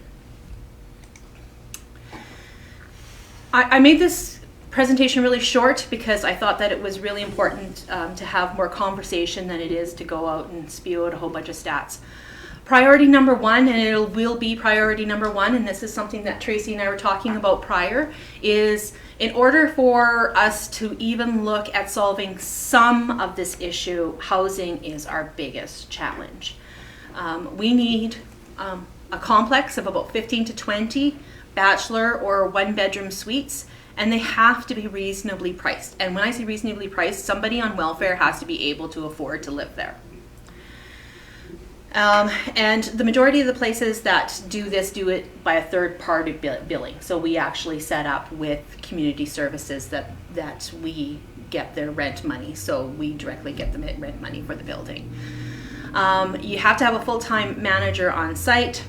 I made this presentation really short because I thought that it was really important to have more conversation than it is to go out and spew out a whole bunch of stats. Priority number one, and it will be priority number one, and this is something that Tracy and I were talking about prior, is in order for us to even look at solving some of this issue, housing is our biggest challenge. We need a complex of about 15 to 20 bachelor or one-bedroom suites, and they have to be reasonably priced. And when I say reasonably priced, somebody on welfare has to be able to afford to live there. And the majority of the places that do this do it by a third-party billing. So we actually set up with community services that we get their rent money. So we directly get the rent money for the building. You have to have a full-time manager on site.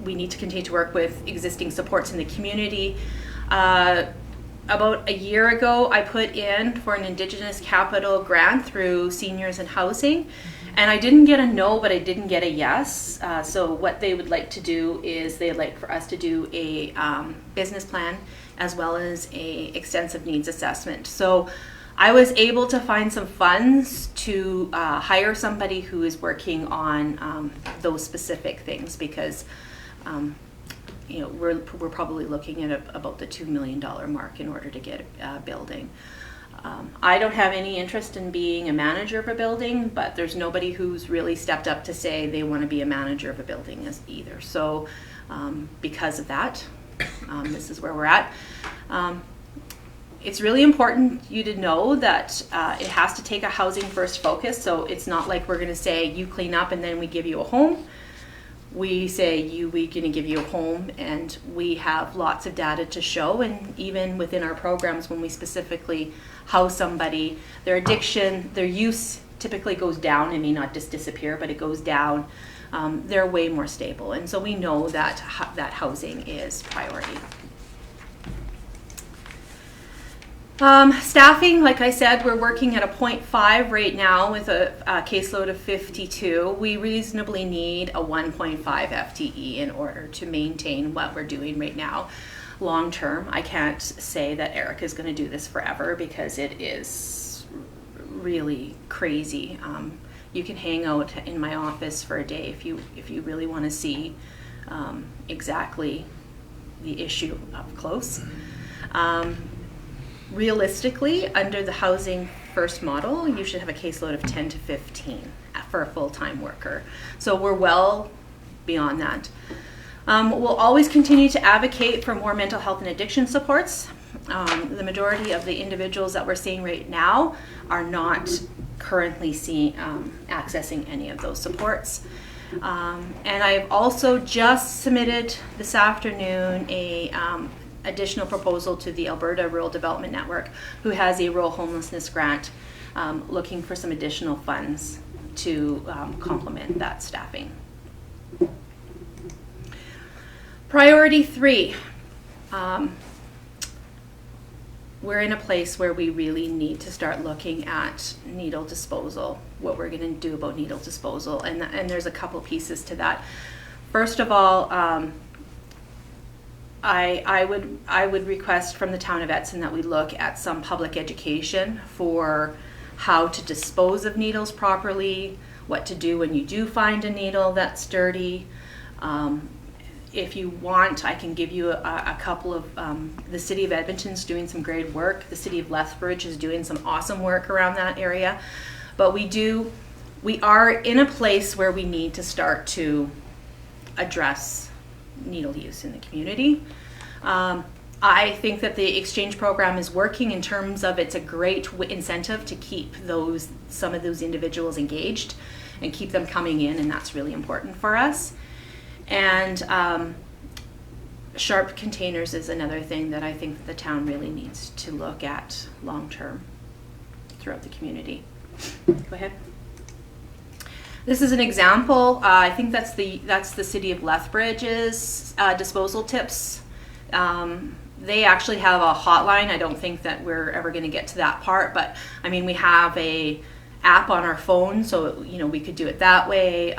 We need to continue to work with existing supports in the community. About a year ago, I put in for an Indigenous Capital grant through Seniors and Housing, and I didn't get a no, but I didn't get a yes. So what they would like to do is they'd like for us to do a business plan as well as a extensive needs assessment. So I was able to find some funds to hire somebody who is working on those specific things because we're probably looking at about the $2 million mark in order to get a building. I don't have any interest in being a manager of a building, but there's nobody who's really stepped up to say they want to be a manager of a building either. So because of that, this is where we're at. It's really important you to know that it has to take a housing first focus. So it's not like we're going to say you clean up and then we give you a home. We say we're going to give you a home, and we have lots of data to show, and even within our programs when we specifically house somebody, their addiction, their use typically goes down. It may not just disappear, but it goes down. They're way more stable, and so we know that housing is priority. Staffing, like I said, we're working at a 0.5 right now with a caseload of 52. We reasonably need a 1.5 FTE in order to maintain what we're doing right now. long term. I can't say that Eric is going to do this forever because it is really crazy. You can hang out in my office for a day if you really want to see exactly the issue up close. Realistically, under the Housing First model, you should have a caseload of 10 to 15 for a full-time worker. So we're well beyond that. We'll always continue to advocate for more mental health and addiction supports. The majority of the individuals that we're seeing right now are not currently accessing any of those supports. And I've also just submitted this afternoon a additional proposal to the Alberta Rural Development Network, who has a rural homelessness grant, looking for some additional funds to complement that staffing. Priority 3. We're in a place where we really need to start looking at needle disposal, what we're going to do about needle disposal, and there's a couple pieces to that. First of all, I would request from the town of Edson that we look at some public education for how to dispose of needles properly, what to do when you do find a needle that's dirty. If you want, I can give you a couple of, the city of Edmonton's doing some great work. The city of Lethbridge is doing some awesome work around that area. But we are in a place where we need to start to address needle use in the community. I think that the exchange program is working in terms of it's a great incentive to keep some of those individuals engaged and keep them coming in, and that's really important for us. And sharp containers is another thing that I think that the town really needs to look at long term throughout the community. Go ahead. This is an example. I think that's the city of Lethbridge's disposal tips. They actually have a hotline. I don't think that we're ever going to get to that part, but I mean, we have a app on our phone, so we could do it that way.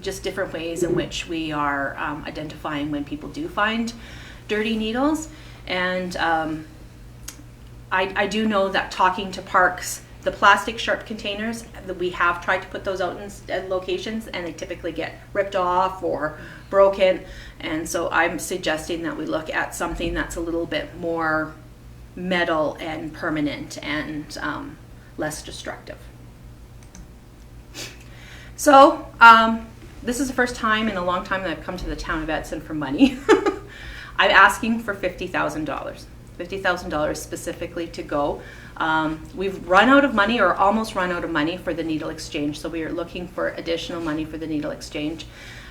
Just different ways in which we are identifying when people do find dirty needles. And I do know that talking to parks, the plastic sharp containers, that we have tried to put those out in locations, and they typically get ripped off or broken. And so I'm suggesting that we look at something that's a little bit more metal and permanent and less destructive. So this is the first time in a long time that I've come to the town of Edson for money. I'm asking for $50,000. $50,000 specifically to go. We've run out of money, or almost run out of money, for the needle exchange, so we are looking for additional money for the needle exchange,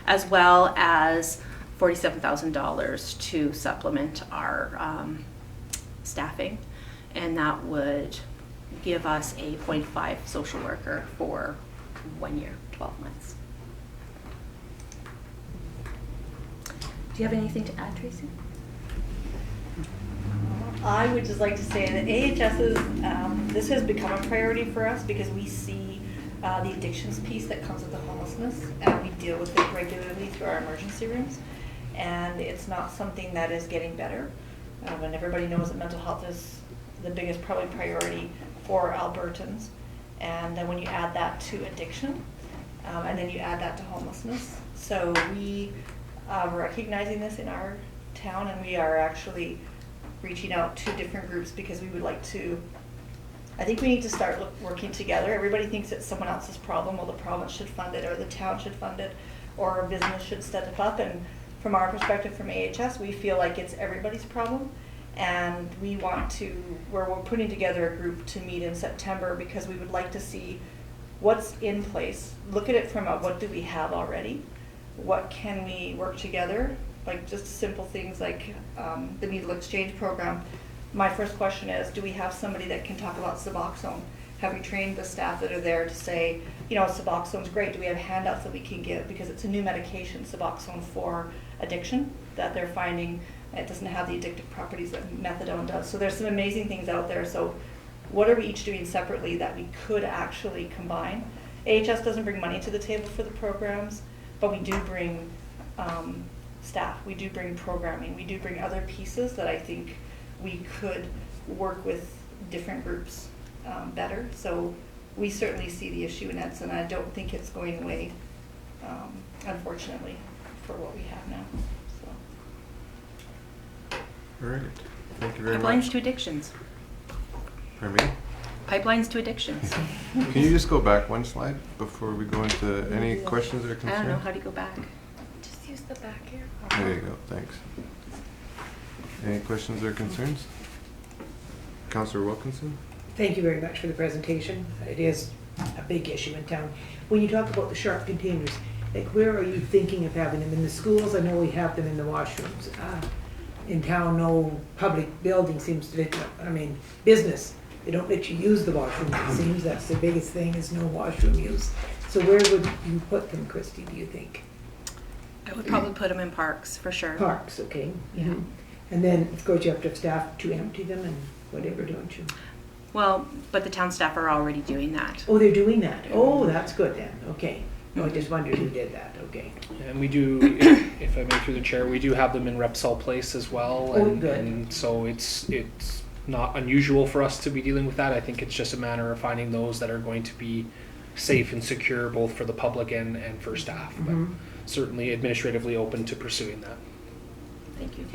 as well as $47,000 to supplement our staffing, and that would give us a 0.5 social worker for 1 year, 12 months. Do you have anything to add, Tracy? I would just like to say that AHS's, this has become a priority for us because we see the addictions piece that comes with the homelessness, and we deal with it regularly through our emergency rooms, and it's not something that is getting better. And everybody knows that mental health is the biggest probably priority for Albertans, and then when you add that to addiction, and then you add that to homelessness, so we are recognizing this in our town, and we are actually reaching out to different groups because we would like to, I think we need to start working together. Everybody thinks it's someone else's problem. Well, the province should fund it, or the town should fund it, or a business should step up. And from our perspective, from AHS, we feel like it's everybody's problem. And we want to, we're putting together a group to meet in September because we would like to see what's in place. Look at it from a what do we have already? What can we work together? Like just simple things like the needle exchange program. My first question is, do we have somebody that can talk about Suboxone? Have we trained the staff that are there to say, Suboxone's great. Do we have handouts that we can give? Because it's a new medication, Suboxone, for addiction that they're finding. It doesn't have the addictive properties that methadone does. So there's some amazing things out there. So what are we each doing separately that we could actually combine? AHS doesn't bring money to the table for the programs, but we do bring staff, we do bring programming, we do bring other pieces that I think we could work with different groups better. So we certainly see the issue in Edson. I don't think it's going away, unfortunately, for what we have now. So. All right. Thank you very Pipelines much. to addictions. Pardon me? Pipelines to addictions. Can you just go back one slide before we go into any questions or I don't know, concerns? how do you go back? Just use the back here. There you go, thanks. Any questions or concerns? Councillor Wilkinson? Thank you very much for the presentation. It is a big issue in town. When you talk about the sharp containers, like where are you thinking of having them? In the schools? I know we have them in the washrooms. In town, no public building seems to, business. They don't let you use the washroom, it seems. That's the biggest thing, is no washroom use. So where would you put them, Christy, do you think? I would probably put them in parks, for sure. Parks, okay. Yeah. Mhm. And then, of course, you have to have staff to empty them and whatever, don't you? Well, but the town staff are already doing that. Oh, they're doing that? Oh, that's good then, okay. No, I just wondered who did that, okay. And we do, if I may through the chair, we do have them in Repsol Place as well. Oh, And, good. and so it's not unusual for us to be dealing with that. I think it's just a matter of finding those that are going to be safe and secure both for the public and for staff. Mhm. But certainly administratively open to pursuing that. Thank you.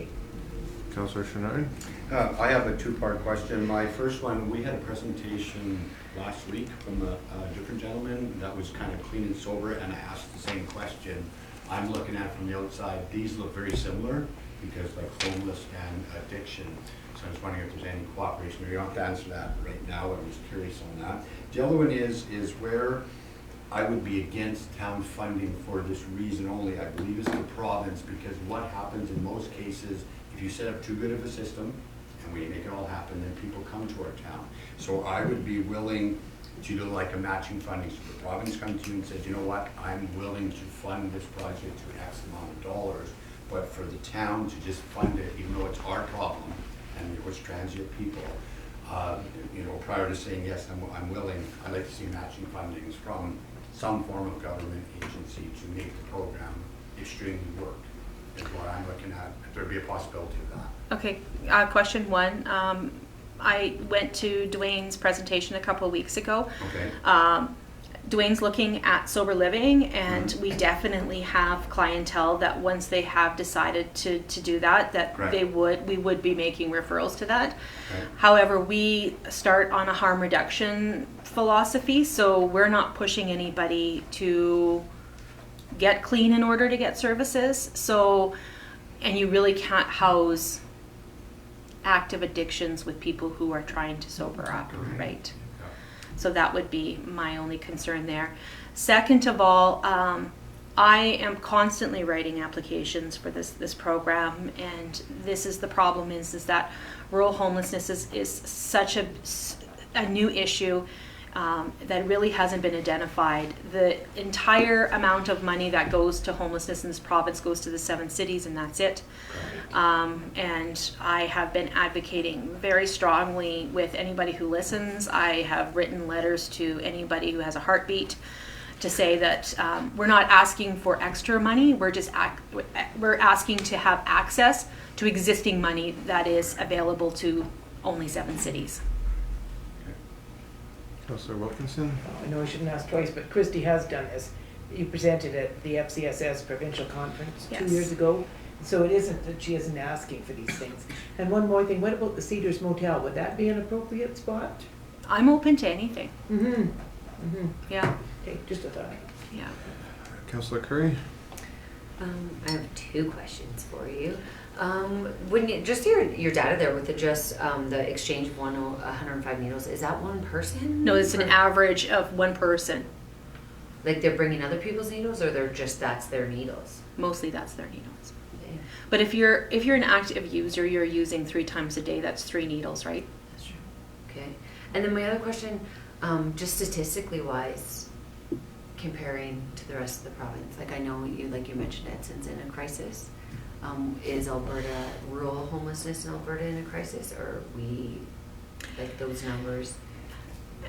Councillor Shenard? I have a two-part question. My first one, we had a presentation last week from a different gentleman that was kind of clean and sober, and I asked the same question. I'm looking at it from the outside. These look very similar because like homeless and addiction. So I was wondering if there's any cooperation. You don't have to answer that right now. I was curious on that. The other one is where I would be against town funding for this reason only. I believe it's the province, because what happens in most cases, if you set up too good of a system and we make it all happen, then people come to our town. So I would be willing to do like a matching funding. So the province comes to you and says, you know what, I'm willing to fund this project to X amount of dollars, but for the town to just fund it, even though it's our problem and it was transient people, prior to saying yes, I'm willing, I'd like to see matching fundings from some form of government agency to make the program extremely work, is what I'm looking at, if there'd be a possibility of that. Okay, question one. I went to Dwayne's presentation a couple of weeks ago. Okay. Dwayne's looking at sober living, and we definitely have clientele that once they have decided to do that Right. we would be making referrals to that. Okay. However, we start on a harm reduction philosophy, so we're not pushing anybody to get clean in order to get services. So, and you really can't house active addictions with people who are trying to sober up, right? So that would be my only concern there. Second of all, I am constantly writing applications for this program, and this is the problem is that rural homelessness is such a new issue that really hasn't been identified. The entire amount of money that goes to homelessness in this province goes to the 7 cities, and that's it. And I have been advocating very strongly with anybody who listens. I have written letters to anybody who has a heartbeat to say that we're not asking for extra money. We're asking to have access to existing money that is available to only 7 cities. Councillor Wilkinson? I know I shouldn't ask twice, but Christy has done this. You presented at the FCSS provincial conference 2 Yes. years ago. So it isn't that she isn't asking for these things. And one more thing, what about the Cedars Motel? Would that be an appropriate spot? I'm open to anything. Mm-hmm. Mm-hmm. Yeah, Okay, just a thought. yeah. Councillor Curry? I have 2 questions for you. When you, just your data there with the exchange of 105 needles, is that one person? No, it's an Or- average of one person. Like they're bringing other people's needles, or that's their needles? Mostly that's their needles. Yeah, But if you're an active user, you're using 3 times a day. That's 3 needles, right? that's true. Okay. And then my other question, just statistically wise, comparing to the rest of the province, like I know you mentioned Edson's in a crisis. Is Alberta rural homelessness in Alberta in a crisis, or are we like those numbers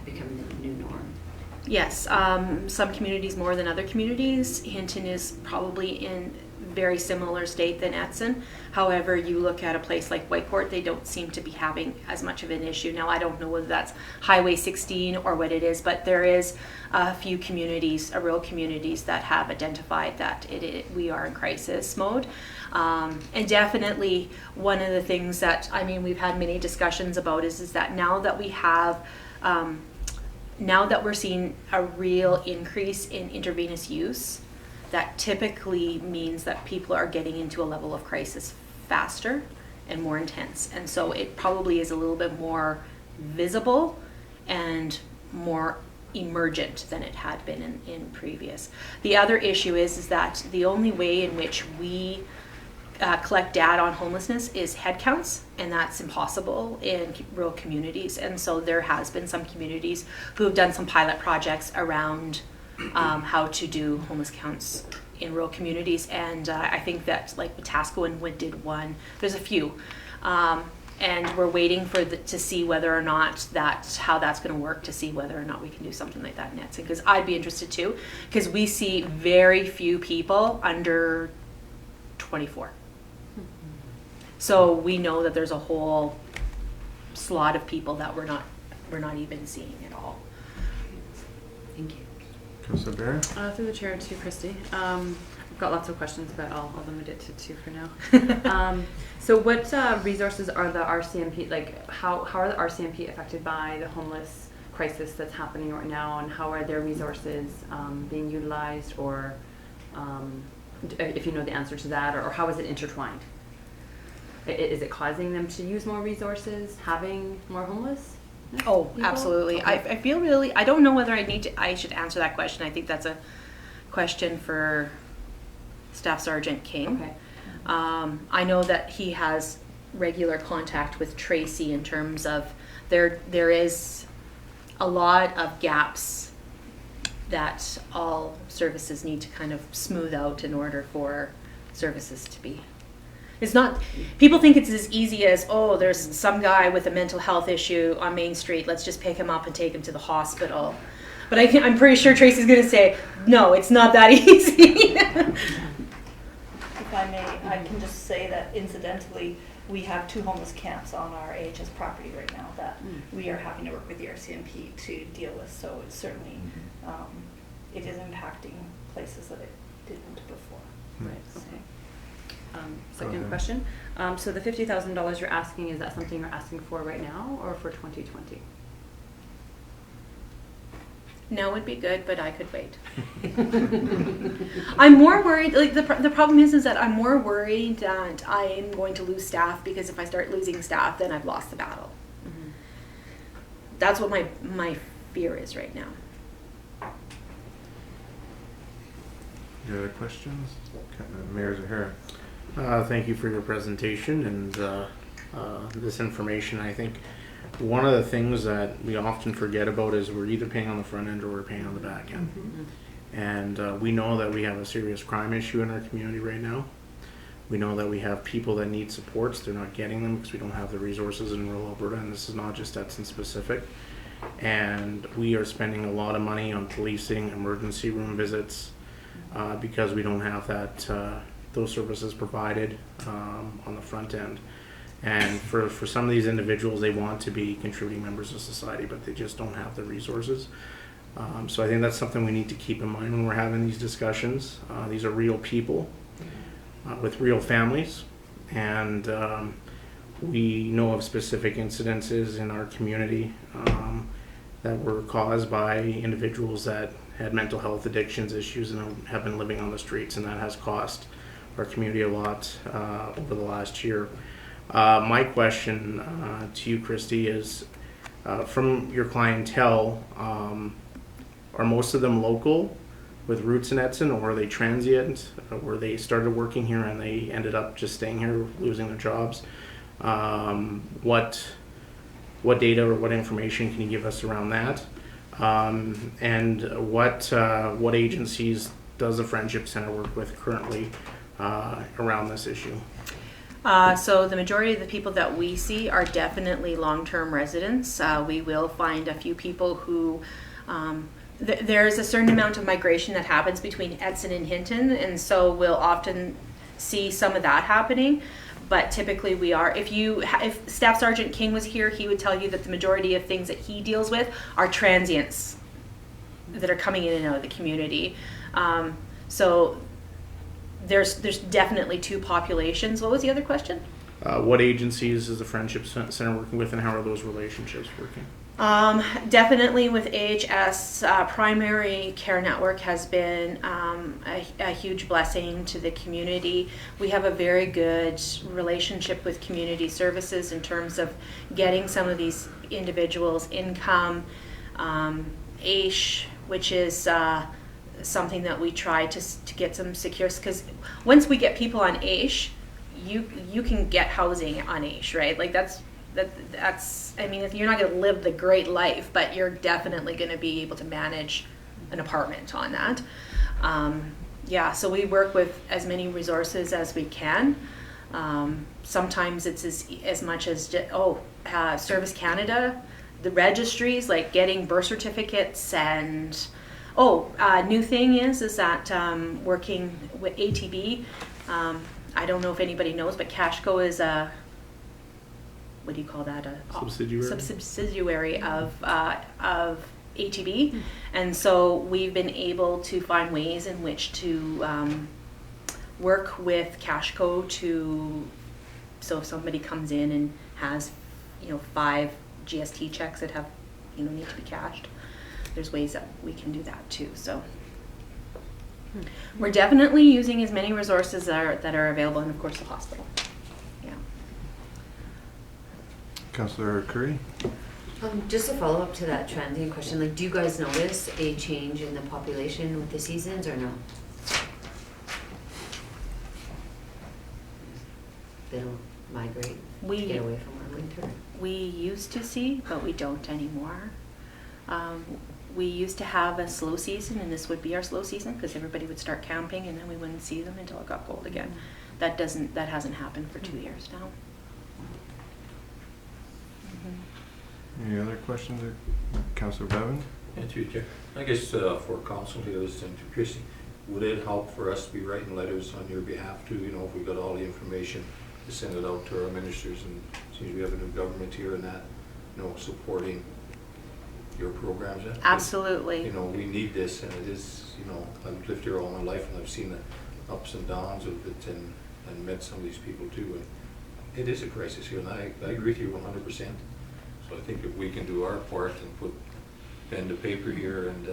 becoming the new norm? Yes, some communities more than other communities. Hinton is probably in very similar state than Edson. However, you look at a place like Whitecourt, they don't seem to be having as much of an issue. Now, I don't know whether that's Highway 16 or what it is, but there is a few communities, rural communities, that have identified that we are in crisis mode. And definitely one of the things that, I mean, we've had many discussions about is that now that we have, now that we're seeing a real increase in intravenous use, that typically means that people are getting into a level of crisis faster and more intense. And so it probably is a little bit more visible and more emergent than it had been in previous. The other issue is that the only way in which we collect data on homelessness is head counts, and that's impossible in rural communities. And so there has been some communities who have done some pilot projects around how to do homeless counts in rural communities, and I think that like Wetaskiwin and Wood did one. There's a few, and we're waiting for to see whether or not how that's going to work, to see whether or not we can do something like that in Edson, because I'd be interested too, because we see very few people under 24. So we know that there's a whole slot of people that we're not even seeing at all. Thank you. Councilor Barry? Through the chair to Christy. I've got lots of questions, but I'll limit it to 2 for now. So what resources are the RCMP, like how are the RCMP affected by the homeless crisis that's happening right now, and how are their resources being utilized, or if you know the answer to that, or how is it intertwined? Is it causing them to use more resources, having more homeless? Oh, people? absolutely. Okay. I feel really, I don't know whether I should answer that question. I think that's a question for Staff Sergeant King. Okay. I know that he has regular contact with Tracy in terms of there is a lot of gaps that all services need to kind of smooth out in order for services to be. It's not, people think it's as easy as, oh, there's some guy with a mental health issue on Main Street, let's just pick him up and take him to the hospital. But I'm pretty sure Tracy's going to say, no, it's not that easy. If I may, I can just say that incidentally, we have 2 homeless camps on our AHS property right now that we are having to work with the RCMP to deal with. So it's certainly, it is impacting places that it didn't before. Right. Okay. Second question. So the $50,000 you're asking, is that something you're asking for right now or for 2020? No would be good, but I could wait. I'm more worried, like the problem is that I'm more worried that I am going to lose staff, because if I start losing staff, then I've lost the battle. Mm-hmm. That's what my fear is right now. Any other questions? Mayor Zahara. Thank you for your presentation and this information. I think one of the things that we often forget about is we're either paying on the front end or we're paying on the back end. Mm-hmm. And we know that we have a serious crime issue in our community right now. We know that we have people that need supports. They're not getting them because we don't have the resources in rural Alberta, and this is not just Edson specific. And we are spending a lot of money on policing, emergency room visits, because we don't have that those services provided on the front end. And for some of these individuals, they want to be contributing members of society, but they just don't have the resources. So I think that's something we need to keep in mind when we're having these discussions. These are real people with real families, and we know of specific incidences in our community that were caused by individuals that had mental health addictions issues and have been living on the streets, and that has cost our community a lot over the last year. My question to you, Christy, is from your clientele, are most of them local with roots in Edson, or are they transient, where they started working here and they ended up just staying here, losing their jobs? What data or what information can you give us around that? And what agencies does the Friendship Center work with currently around this issue? So the majority of the people that we see are definitely long-term residents. We will find a few people who, there's a certain amount of migration that happens between Edson and Hinton, and so we'll often see some of that happening. But typically we are, if Staff Sergeant King was here, he would tell you that the majority of things that he deals with are transients that are coming in and out of the community. So there's definitely two populations. What was the other question? What agencies is the Friendship Center working with, and how are those relationships working? Definitely with AHS, Primary Care Network has been a huge blessing to the community. We have a very good relationship with community services in terms of getting some of these individuals income. AISH, which is something that we try to get some secure, because once we get people on AISH, you can get housing on AISH, right? Like that's I mean, if you're not going to live the great life, but you're definitely going to be able to manage an apartment on that. Yeah, so we work with as many resources as we can. Sometimes it's as much as Service Canada, the registries, like getting birth certificates, and new thing is that working with ATB. I don't know if anybody knows, but Cashco is a, what do you call that? A subsidiary of ATB. And so we've been able to find ways in which to work with Cashco so if somebody comes in and has 5 GST checks that have need to be cashed, there's ways that we can do that too. So we're definitely using as many resources that are available, and of course the hospital. Yeah. Councillor Curry? Just a follow up to that transient question, like, do you guys notice a change in the population with the seasons or no? They don't migrate to get away from our winter? We used to see, but we don't anymore. We used to have a slow season, and this would be our slow season because everybody would start camping, and then we wouldn't see them until it got cold again. That hasn't happened for 2 years now. Any other questions, Councillor Bevan? Yeah, through you, Chair. I guess for council here, listening to Chrissy, would it help for us to be writing letters on your behalf too? If we got all the information to send it out to our ministers, and since we have a new government here and that, supporting your programs? Absolutely. We need this, and it is, I've lived here all my life, and I've seen the ups and downs of it, and met some of these people too, and it is a crisis here, and I agree with you 100%. So I think if we can do our part and put pen to paper here and,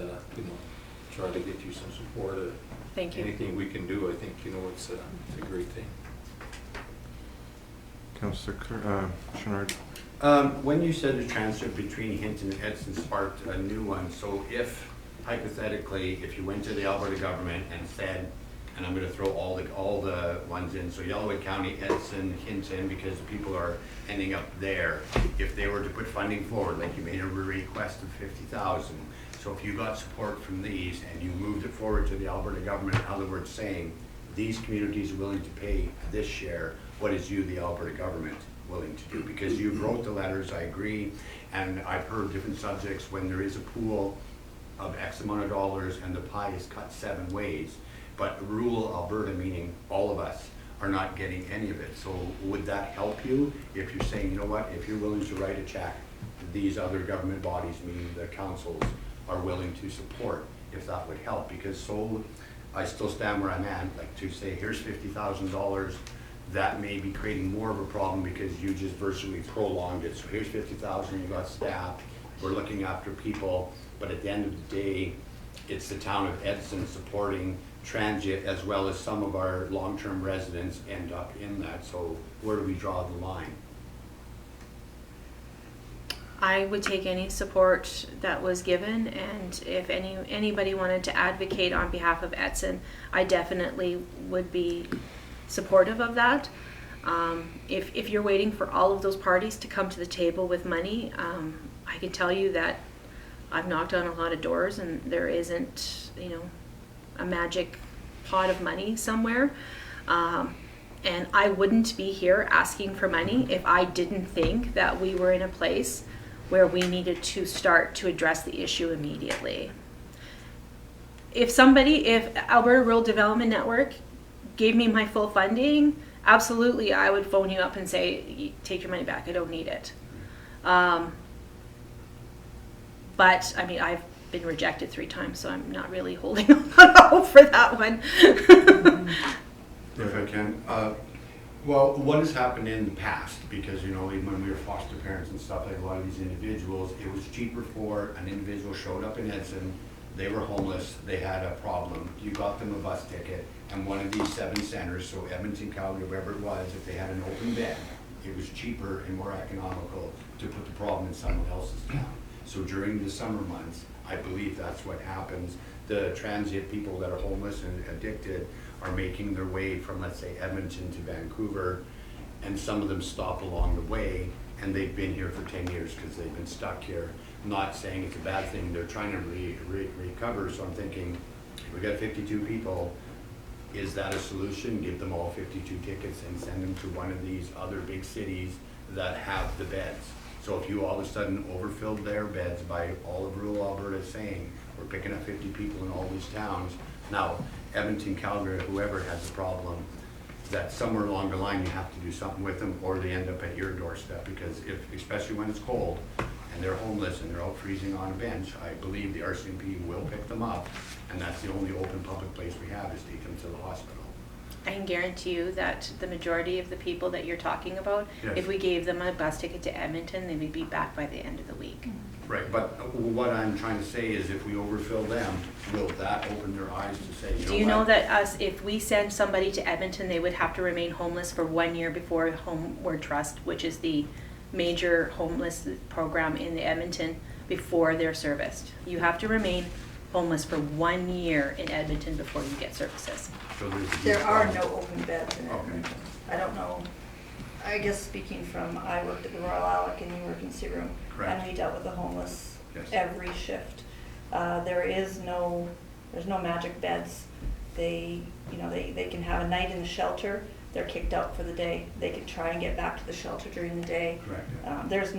try to get you some support, thank you. Anything we can do, I think, it's a great thing. Councillor Chenard? When you said the transfer between Hinton and Edson sparked a new one, so if, hypothetically, if you went to the Alberta government and said, and I'm going to throw all the ones in, so Yellowhead County, Edson, Hinton, because the people are ending up there, if they were to put funding forward, like you made a request of 50,000, so if you got support from these and you moved it forward to the Alberta government, in other words saying, these communities are willing to pay this share, what is you, the Alberta government, willing to do? Because you wrote the letters, I agree, and I've heard different subjects when there is a pool of X amount of dollars and the pie is cut 7 ways, but rural Alberta, meaning all of us, are not getting any of it. So would that help you if you're saying, if you're willing to write a check, these other government bodies, meaning the councils, are willing to support, if that would help? Because I still stand where I'm at, like to say, here's $50,000, that may be creating more of a problem because you just virtually prolonged it. So here's 50,000, you got staff, we're looking after people, but at the end of the day, it's the town of Edson supporting transit as well as some of our long-term residents end up in that. So where do we draw the line? I would take any support that was given, and if anybody wanted to advocate on behalf of Edson, I definitely would be supportive of that. If you're waiting for all of those parties to come to the table with money, I can tell you that I've knocked on a lot of doors and there isn't, a magic pot of money somewhere. And I wouldn't be here asking for money if I didn't think that we were in a place where we needed to start to address the issue immediately. If Alberta Rural Development Network gave me my full funding, absolutely, I would phone you up and say, take your money back, I don't need it. But, I mean, I've been rejected 3 times, so I'm not really holding on hope for that one. If I can, well, what has happened in the past, because, you know, even when we were foster parents and stuff, like a lot of these individuals, it was cheaper for an individual showed up in Edson, they were homeless, they had a problem, you got them a bus ticket, and one of these 7 centers, so Edmonton, Calgary, wherever it was, if they had an open bed, it was cheaper and more economical to put the problem in someone else's town. So during the summer months, I believe that's what happens. The transient people that are homeless and addicted are making their way from, let's say, Edmonton to Vancouver, and some of them stop along the way, and they've been here for 10 years because they've been stuck here. I'm not saying it's a bad thing, they're trying to recover, so I'm thinking, we got 52 people, is that a solution? Give them all 52 tickets and send them to one of these other big cities that have the beds. So if you all of a sudden overfilled their beds by all of rural Alberta saying, we're picking up 50 people in all these towns, now Edmonton, Calgary, whoever has a problem, that somewhere along the line you have to do something with them, or they end up at your doorstep, because if, especially when it's cold, and they're homeless and they're out freezing on a bench, I believe the RCMP will pick them up, and that's the only open public place we have is take them to the hospital. I can guarantee you that the majority of the people that you're talking about, Yes. if we gave them a bus ticket to Edmonton, they would be back by the end of the week. Right, but what I'm trying to say is if we overfill them, will that open their eyes to say, you know Do you know what? that if we send somebody to Edmonton, they would have to remain homeless for 1 year before Homeward Trust, which is the major homeless program in the Edmonton, before they're serviced. You have to remain homeless for 1 year in Edmonton before you get services. So there's- There are no open beds in Okay. Edmonton. I don't know. I guess speaking from, I worked at the Royal Alec and you work in Searoom. Correct. And we dealt with the homeless Yes. every shift. There's no magic beds. They can have a night in the shelter. They're kicked out for the day. They can try and get back to the shelter during the day. Correct.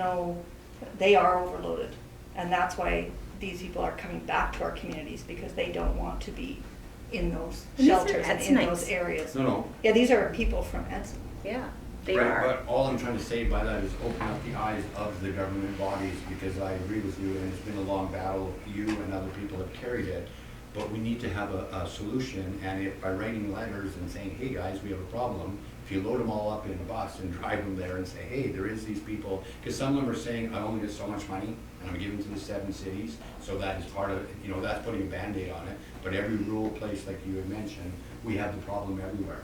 They are overloaded. And that's why these people are coming back to our communities, because they don't want to be in those And these are shelters and in Edsonites. those areas. No. Yeah, these are people from Edson. Yeah, they Right, are. but all I'm trying to say by that is open up the eyes of the government bodies, because I agree with you, and it's been a long battle, you and other people have carried it, but we need to have a solution, and if by writing letters and saying, hey guys, we have a problem, if you load them all up in a bus and drive them there and say, hey, there is these people, because some of them are saying, I only get so much money, and I'm giving to the 7 cities, so that is part of it, that's putting a Band-Aid on it, but every rural place, like you had mentioned, we have the problem everywhere.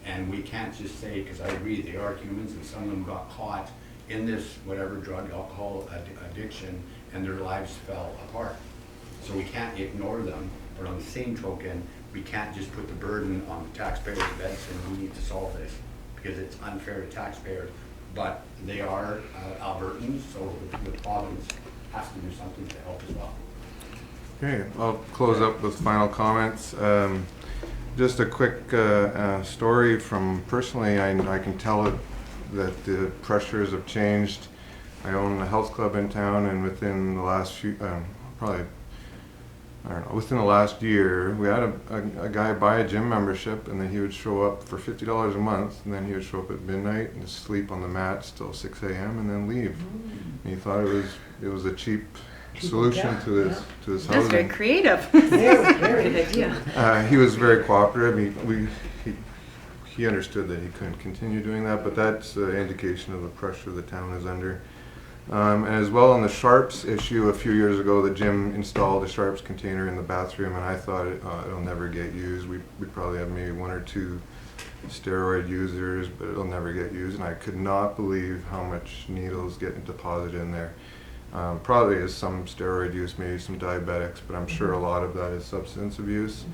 And we can't just say, because I agree, they are humans, and some of them got caught in this whatever drug, alcohol addiction, and their lives fell apart. So we can't ignore them, but on the same token, we can't just put the burden on the taxpayers of Edson, we need to solve this, because it's unfair to taxpayers. But they are Albertans, so the province has to do something to help as well. Okay, I'll close up with final comments. Just a quick story from personally, I can tell it that the pressures have changed. I own a health club in town, and within the last few, within the last year, we had a guy buy a gym membership, and then he would show up for $50 a month, and then he would show up at midnight and sleep on the mmat till 6 a.m. and then leave. And he thought it was a cheap solution to this That's housing. very creative. Very Good idea. He was very cooperative. He understood that he couldn't continue doing that, but that's an indication of the pressure the town is under. And as well on the Sharps issue, a few years ago, the gym installed a Sharps container in the bathroom, and I thought it'll never get used. We probably have maybe 1 or 2 steroid users, but it'll never get used. And I could not believe how much needles get deposited in there. Probably is some steroid use, maybe some diabetics, but I'm sure a lot of that is substance abuse.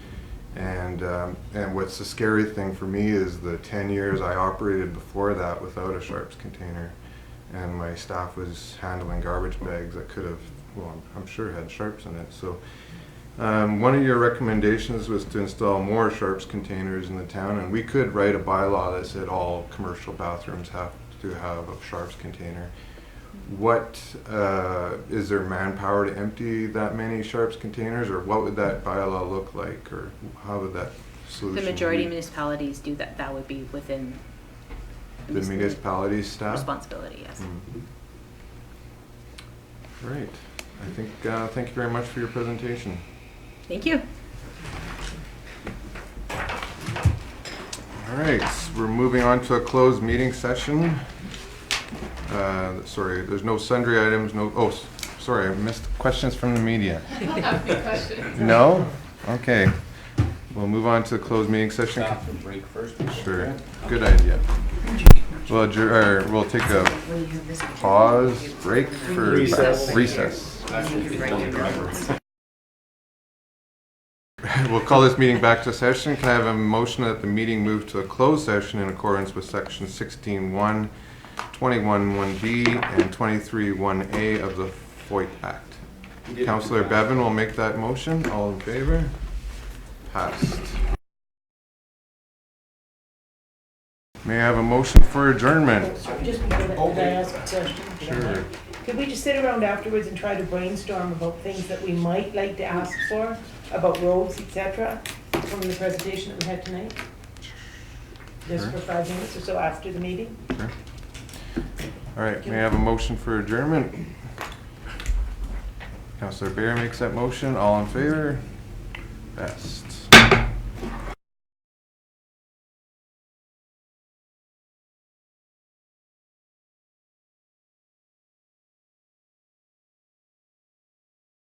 And what's the scary thing for me is the 10 years I operated before that without a Sharps container, and my staff was handling garbage bags that could have, well, I'm sure had Sharps in it. So one of your recommendations was to install more Sharps containers in the town, and we could write a bylaw that said all commercial bathrooms have to have a Sharps container. What is there manpower to empty that many Sharps containers, or what would that bylaw look like, or how would that The majority of municipalities do that. That would be within The municipality staff? responsibility, yes. Great. I think, thank you very much for your presentation. Thank you. All right, we're moving on to a closed meeting session. Sorry, there's no sundry items, sorry, I missed questions from the media. I don't have any questions. No? Okay. We'll move on to the closed meeting session. Stop and break first. Sure, good idea. We'll take a When you have this. pause, break for recess. We'll call this meeting back to session. Can I have a motion that the meeting move to a closed session in accordance with section 16(1), 21(1)(b), and 23(1)(a) of the FOIT Act? Councillor Bevan will make that motion. All in favor? Passed. May I have a motion for adjournment? Just before that, could I ask a question? Sure. Could we just sit around afterwards and try to brainstorm about things that we might like to ask for, about roads, etc., from the presentation that we had tonight? Just Sure. for 5 minutes or so after the meeting? Sure. All right, may I have a motion for adjournment? Councillor Bear makes that motion. All in favor? Passed.